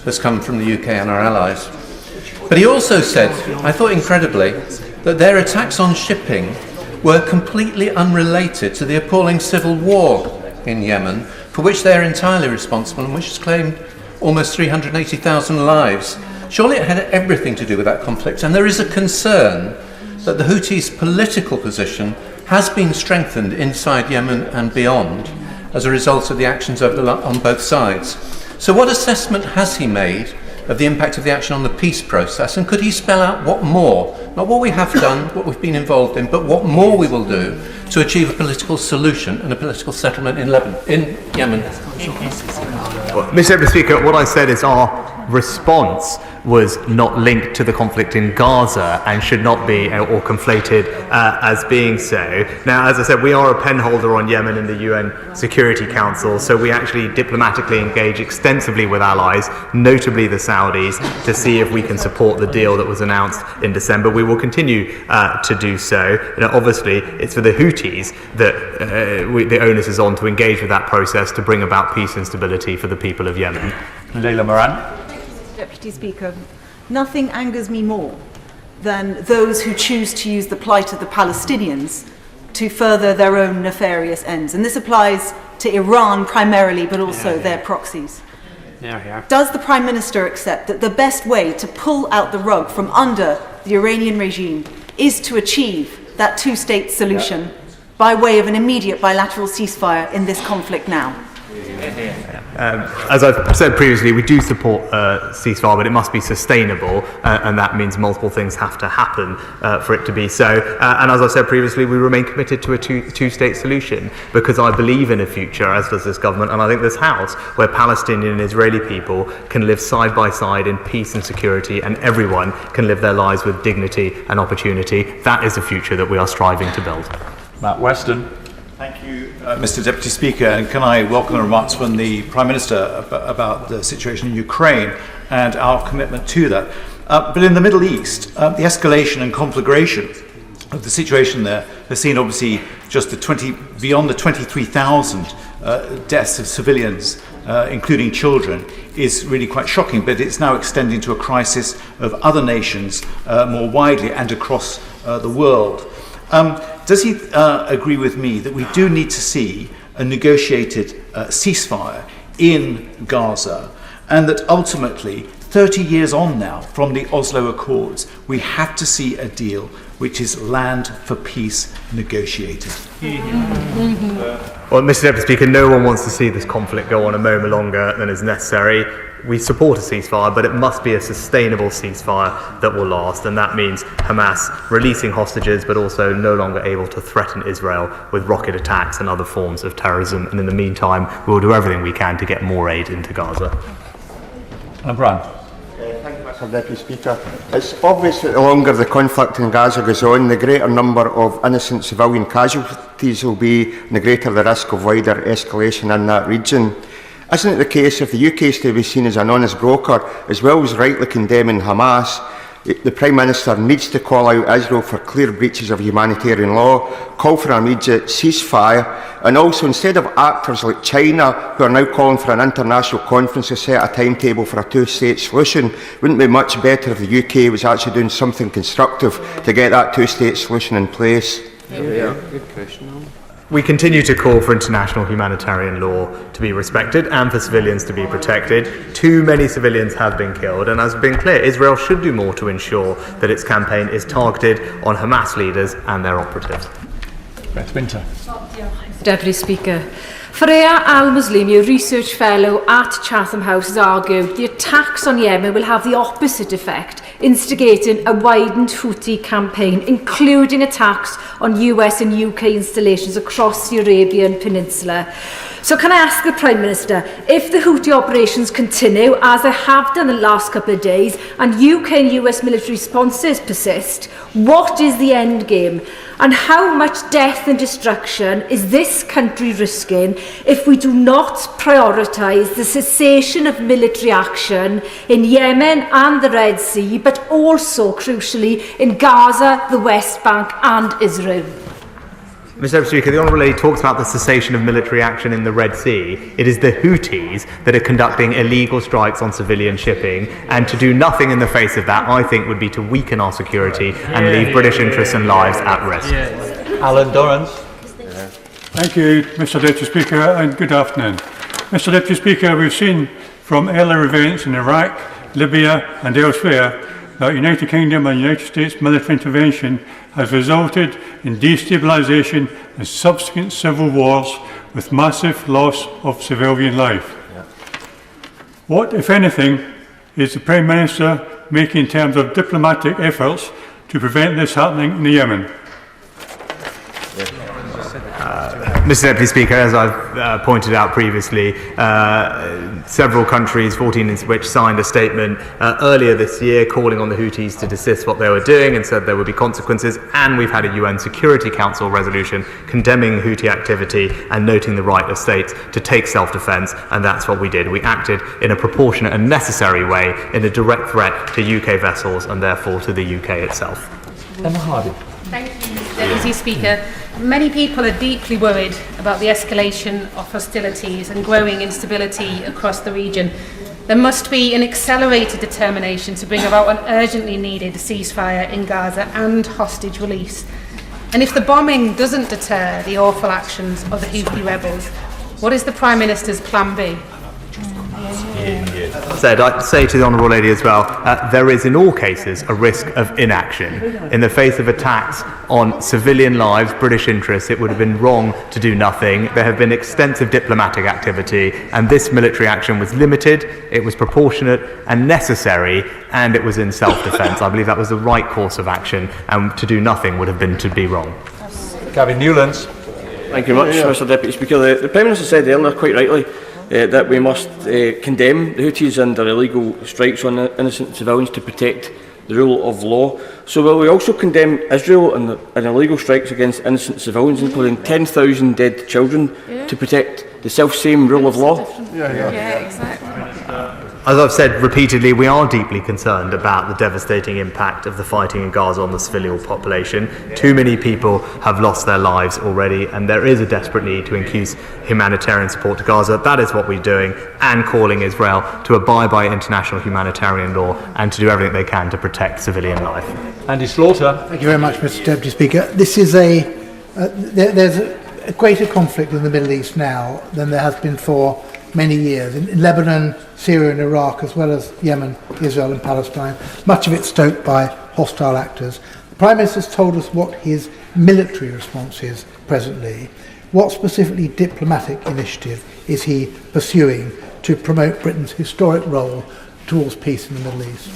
has come from the UK and our allies. But he also said, I thought incredibly, that their attacks on shipping were completely unrelated to the appalling civil war in Yemen, for which they are entirely responsible and which has claimed almost 380,000 lives. Surely it had everything to do with that conflict, and there is a concern that the Houthis' political position has been strengthened inside Yemen and beyond as a result of the actions on both sides. So what assessment has he made of the impact of the action on the peace process, and could he spell out what more, not what we have done, what we've been involved in, but what more we will do to achieve a political solution and a political settlement in Yemen? Well, Mr Deputy Speaker, what I said is our response was not linked to the conflict in Gaza and should not be or conflated as being so. Now, as I said, we are a penholder on Yemen in the UN Security Council, so we actually diplomatically engage extensively with allies, notably the Saudis, to see if we can support the deal that was announced in December. We will continue to do so. Obviously, it's for the Houthis that the onus is on to engage with that process to bring about peace and stability for the people of Yemen. Leila Moran. Deputy Speaker, nothing angers me more than those who choose to use the plight of the Palestinians to further their own nefarious ends. And this applies to Iran primarily, but also their proxies. Does the Prime Minister accept that the best way to pull out the rug from under the Iranian regime is to achieve that two-state solution by way of an immediate bilateral ceasefire in this conflict now? As I've said previously, we do support ceasefire, but it must be sustainable, and that means multiple things have to happen for it to be so. And as I said previously, we remain committed to a two-state solution, because I believe in a future, as does this government, and I think this House, where Palestinian and Israeli people can live side by side in peace and security, and everyone can live their lives with dignity and opportunity. That is a future that we are striving to build. Matt Weston. Thank you, Mr Deputy Speaker, and can I welcome the remarks from the Prime Minister about the situation in Ukraine and our commitment to that. But in the Middle East, the escalation and conflagration of the situation there has seen obviously just beyond the 23,000 deaths of civilians, including children, is really quite shocking, but it's now extending to a crisis of other nations more widely and across the world. Does he agree with me that we do need to see a negotiated ceasefire in Gaza, and that ultimately, 30 years on now from the Oslo Accords, we have to see a deal which is land for peace negotiated? Well, Mr Deputy Speaker, no one wants to see this conflict go on a moment longer than is necessary. We support a ceasefire, but it must be a sustainable ceasefire that will last, and that means Hamas releasing hostages, but also no longer able to threaten Israel with rocket attacks and other forms of terrorism. And in the meantime, we will do everything we can to get more aid into Gaza. Brian. Thank you, Mr Deputy Speaker. It's obvious that the longer the conflict in Gaza goes on, the greater number of innocent civilian casualties will be, and the greater the risk of wider escalation in that region. Isn't it the case, if the UK is to be seen as an honest broker, as well as rightly condemning Hamas, the Prime Minister needs to call out Israel for clear breaches of humanitarian law, call for an immediate ceasefire, and also, instead of actors like China, who are now calling for an international conference to set a timetable for a two-state solution, wouldn't it be much better if the UK was actually doing something constructive to get that two-state solution in place? Good question. We continue to call for international humanitarian law to be respected and for civilians to be protected. Too many civilians have been killed, and as has been clear, Israel should do more to ensure that its campaign is targeted on Hamas leaders and their operatives. Beth Winter. Deputy Speaker, Fareya Al-Muslimi, a research fellow at Chatham House, has argued the attacks on Yemen will have the opposite effect, instigating a widened Houthi campaign, including attacks on US and UK installations across the Arabian Peninsula. So can I ask the Prime Minister, if the Houthi operations continue, as they have done the last couple of days, and UK and US military responses persist, what is the end game? And how much death and destruction is this country risking if we do not prioritise the cessation of military action in Yemen and the Red Sea, but also, crucially, in Gaza, the West Bank and Israel? Mr. Deputy Speaker, the Honourable Lady talks about the cessation of military action in the Red Sea. It is the Houthis that are conducting illegal strikes on civilian shipping, and to do nothing in the face of that, I think, would be to weaken our security and leave British interests and lives at risk. Alan Dorrans. Thank you, Mr Deputy Speaker, and good afternoon. Mr Deputy Speaker, we've seen from earlier events in Iraq, Libya and elsewhere that United Kingdom and United States military intervention has resulted in destabilisation and subsequent civil wars with massive loss of civilian life. What, if anything, is the Prime Minister making in terms of diplomatic efforts to prevent this happening in Yemen? Mr Deputy Speaker, as I've pointed out previously, several countries, 14 of which signed a statement earlier this year calling on the Houthis to desist what they were doing and said there would be consequences, and we've had a UN Security Council resolution condemning Houthi activity and noting the right of states to take self-defence, and that's what we did. We acted in a proportionate and necessary way in a direct threat to UK vessels and therefore to the UK itself. Emma Hardy. Thank you, Deputy Speaker. Many people are deeply worried about the escalation of hostilities and growing instability across the region. There must be an accelerated determination to bring about an urgently needed ceasefire in Gaza and hostage release. And if the bombing doesn't deter the awful actions of the Houthi rebels, what is the Prime Minister's plan B? I'd say to the Honourable Lady as well, there is in all cases a risk of inaction. In the face of attacks on civilian lives, British interests, it would have been wrong to do nothing. There have been extensive diplomatic activity, and this military action was limited, it was proportionate and necessary, and it was in self-defence. I believe that was the right course of action, and to do nothing would have been to be wrong. Gavin Newlands. Thank you very much, Mr Deputy Speaker. The Prime Minister said earlier, quite rightly, that we must condemn the Houthis and their illegal strikes on innocent civilians to protect the rule of law. So will we also condemn Israel and illegal strikes against innocent civilians, including 10,000 dead children, to protect the self-same rule of law? Yeah, exactly. As I've said repeatedly, we are deeply concerned about the devastating impact of the fighting in Gaza on the civilian population. Too many people have lost their lives already, and there is a desperate need to increase humanitarian support to Gaza. That is what we're doing, and calling Israel to abide by international humanitarian law and to do everything they can to protect civilian life. Andy Slaughter. Thank you very much, Mr Deputy Speaker. This is there's a greater conflict in the Middle East now than there has been for many years. In Lebanon, Syria and Iraq, as well as Yemen, Israel and Palestine, much of it stoked by hostile actors. The Prime Minister has told us what his military response is presently. What specifically diplomatic initiative is he pursuing to promote Britain's historic role towards peace in the Middle East?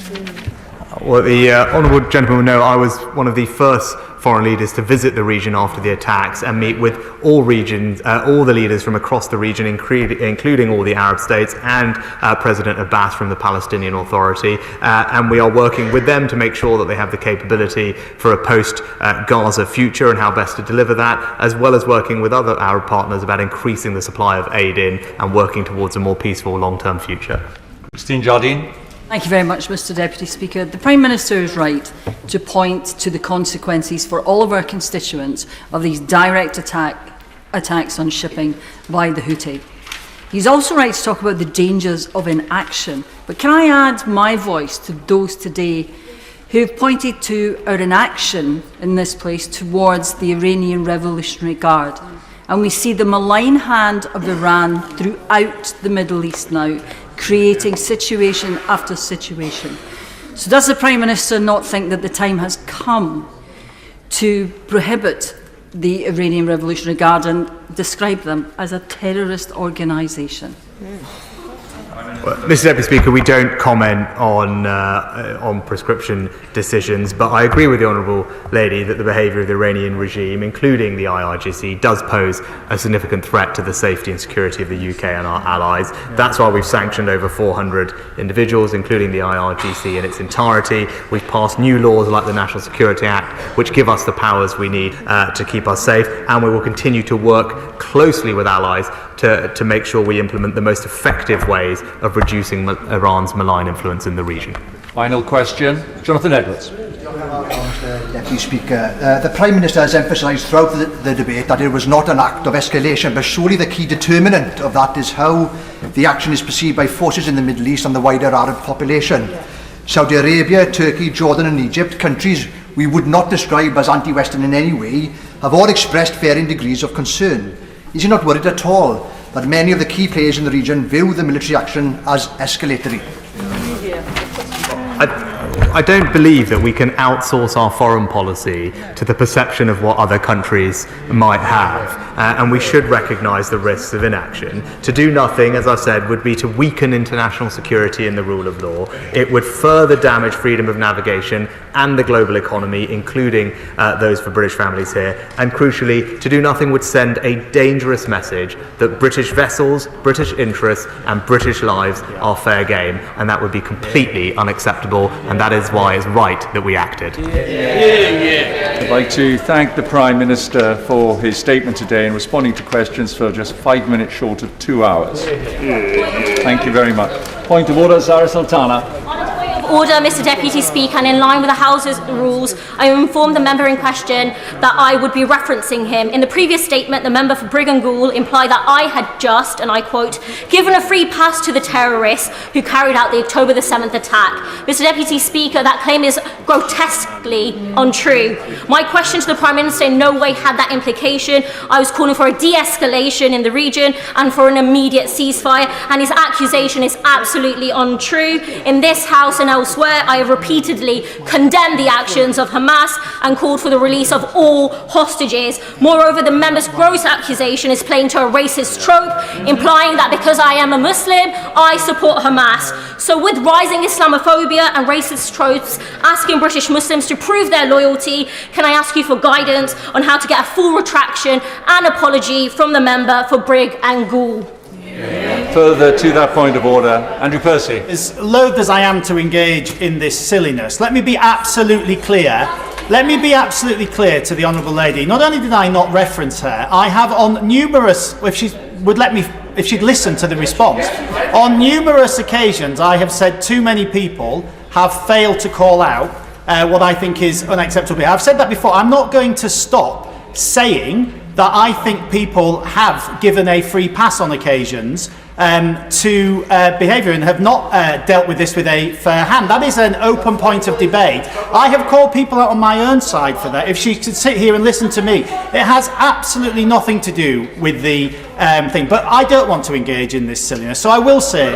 Well, the honourable gentleman will know I was one of the first foreign leaders to visit the region after the attacks and meet with all the leaders from across the region, including all the Arab states and President Abbas from the Palestinian Authority. And we are working with them to make sure that they have the capability for a post-Gaza future and how best to deliver that, as well as working with other Arab partners about increasing the supply of aid in and working towards a more peaceful long-term future. Christine Jardine. Thank you very much, Mr Deputy Speaker. The Prime Minister is right to point to the consequences for all of our constituents of these direct attacks on shipping by the Houthi. He's also right to talk about the dangers of inaction. But can I add my voice to those today who have pointed to our inaction in this place towards the Iranian Revolutionary Guard? And we see the malign hand of Iran throughout the Middle East now, creating situation after situation. So does the Prime Minister not think that the time has come to prohibit the Iranian Revolutionary Guard and describe them as a terrorist organisation? Well, Mr Deputy Speaker, we don't comment on prescription decisions, but I agree with the Honourable Lady that the behaviour of the Iranian regime, including the IRGC, does pose a significant threat to the safety and security of the UK and our allies. That's why we've sanctioned over 400 individuals, including the IRGC in its entirety. We've passed new laws like the National Security Act, which give us the powers we need to keep us safe, and we will continue to work closely with allies to make sure we implement the most effective ways of reducing Iran's malign influence in the region. Final question, Jonathan Edwards. Deputy Speaker, the Prime Minister has emphasised throughout the debate that it was not an act of escalation, but surely the key determinant of that is how the action is perceived by forces in the Middle East and the wider Arab population. Saudi Arabia, Turkey, Jordan and Egypt, countries we would not describe as anti-Western in any way, have all expressed varying degrees of concern. Is he not worried at all that many of the key players in the region view the military action as escalatory? I don't believe that we can outsource our foreign policy to the perception of what other countries might have, and we should recognise the risks of inaction. To do nothing, as I said, would be to weaken international security and the rule of law. It would further damage freedom of navigation and the global economy, including those for British families here, and crucially, to do nothing would send a dangerous message that British vessels, British interests and British lives are fair game, and that would be completely unacceptable, and that is why it's right that we acted. I'd like to thank the Prime Minister for his statement today and responding to questions for just 5 minutes short of 2 hours. Thank you very much. Point of order, Zara Sultana. Order, Mr Deputy Speaker, and in line with the House's rules, I informed the member in question that I would be referencing him. In the previous statement, the member for Brigg and Goole implied that I had just, and I quote, given a free pass to the terrorists who carried out the October the 7th attack. Mr Deputy Speaker, that claim is grotesquely untrue. My question to the Prime Minister in no way had that implication. I was calling for a de-escalation in the region and for an immediate ceasefire, and his accusation is absolutely untrue. In this House and elsewhere, I have repeatedly condemned the actions of Hamas and called for the release of all hostages. Moreover, the member's gross accusation is playing to a racist trope, implying that because I am a Muslim, I support Hamas. So with rising Islamophobia and racist tropes asking British Muslims to prove their loyalty, can I ask you for guidance on how to get a full retraction and apology from the member for Brigg and Goole? Further to that point of order, Andrew Percy. As loath as I am to engage in this silliness, let me be absolutely clear. Let me be absolutely clear to the Honourable Lady. Not only did I not reference her, I have on numerous, if she would let me, if she'd listen to the response, on numerous occasions I have said too many people have failed to call out what I think is unacceptable. I've said that before. I'm not going to stop saying that I think people have given a free pass on occasions to behaviour and have not dealt with this with a fair hand. That is an open point of debate. I have called people out on my own side for that. If she could sit here and listen to me, it has absolutely nothing to do with the thing. But I don't want to engage in this silliness. So I will say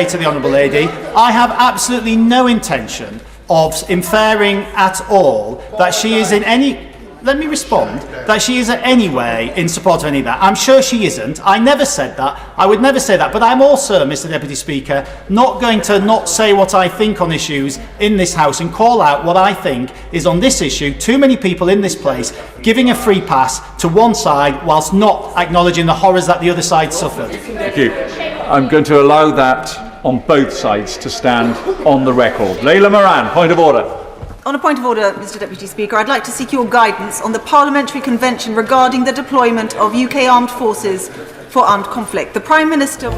to the Honourable Lady, I have absolutely no intention of inferring at all that she is in any let me respond, that she is in any way in support of any of that. I'm sure she isn't. I never said that. I would never say that. But I'm also, Mr Deputy Speaker, not going to not say what I think on issues in this House and call out what I think is on this issue too many people in this place giving a free pass to one side whilst not acknowledging the horrors that the other side suffered. Thank you. I'm going to allow that on both sides to stand on the record. Leila Moran, point of order. On a point of order, Mr Deputy Speaker, I'd like to seek your guidance on the Parliamentary Convention regarding the deployment of UK armed forces for armed conflict. The Prime Minister...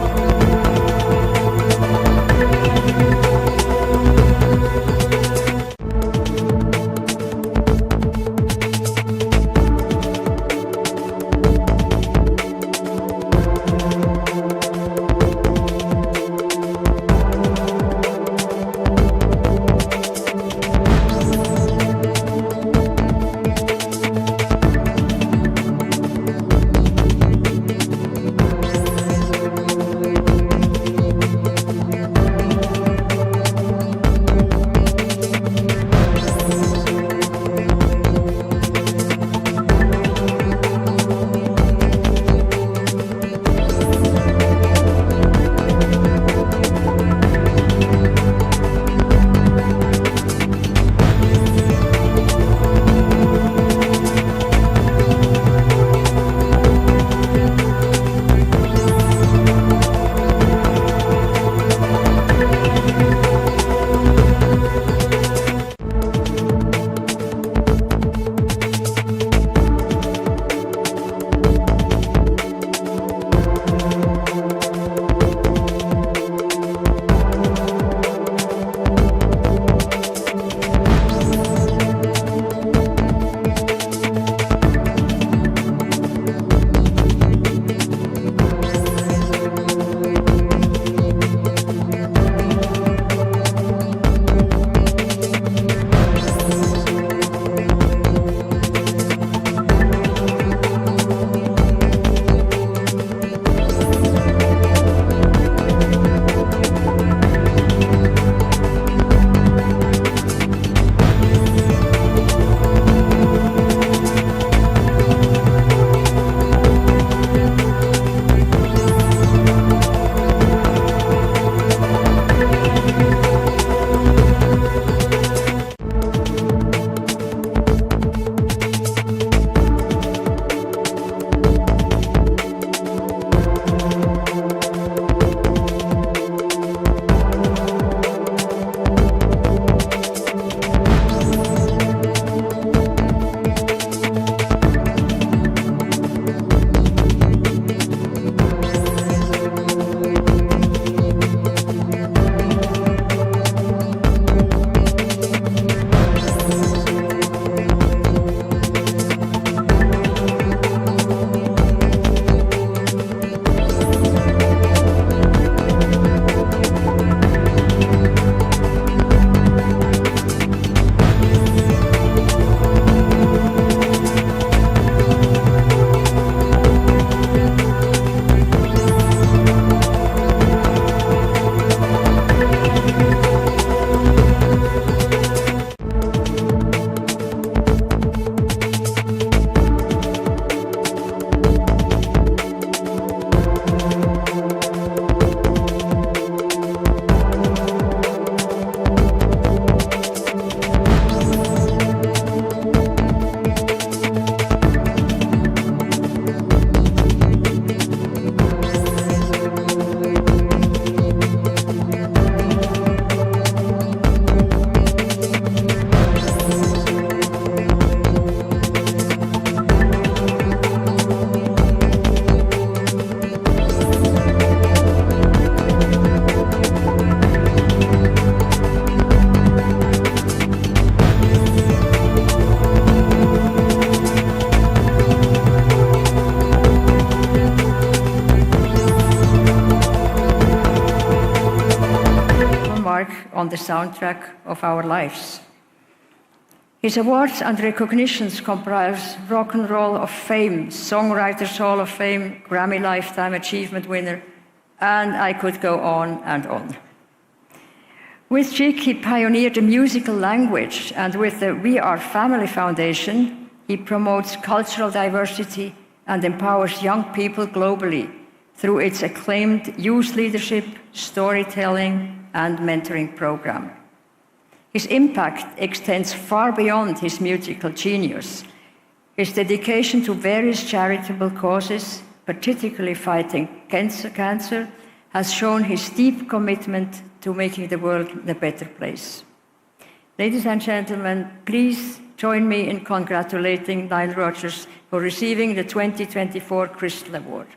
on the soundtrack of our lives. His awards and recognitions comprise Rock and Roll of Fame, Songwriters Hall of Fame, Grammy Lifetime Achievement winner, and I could go on and on. With Chick, he pioneered the musical language, and with the We Are Family Foundation, He promotes cultural diversity and empowers young people globally through its acclaimed youth leadership, storytelling, and mentoring program. His impact extends far beyond his musical genius. His dedication to various charitable causes, particularly fighting cancer, has shown his deep commitment to making the world a better place. Ladies and gentlemen, please join me in congratulating Nile Rodgers for receiving the 2024 Crystal Award.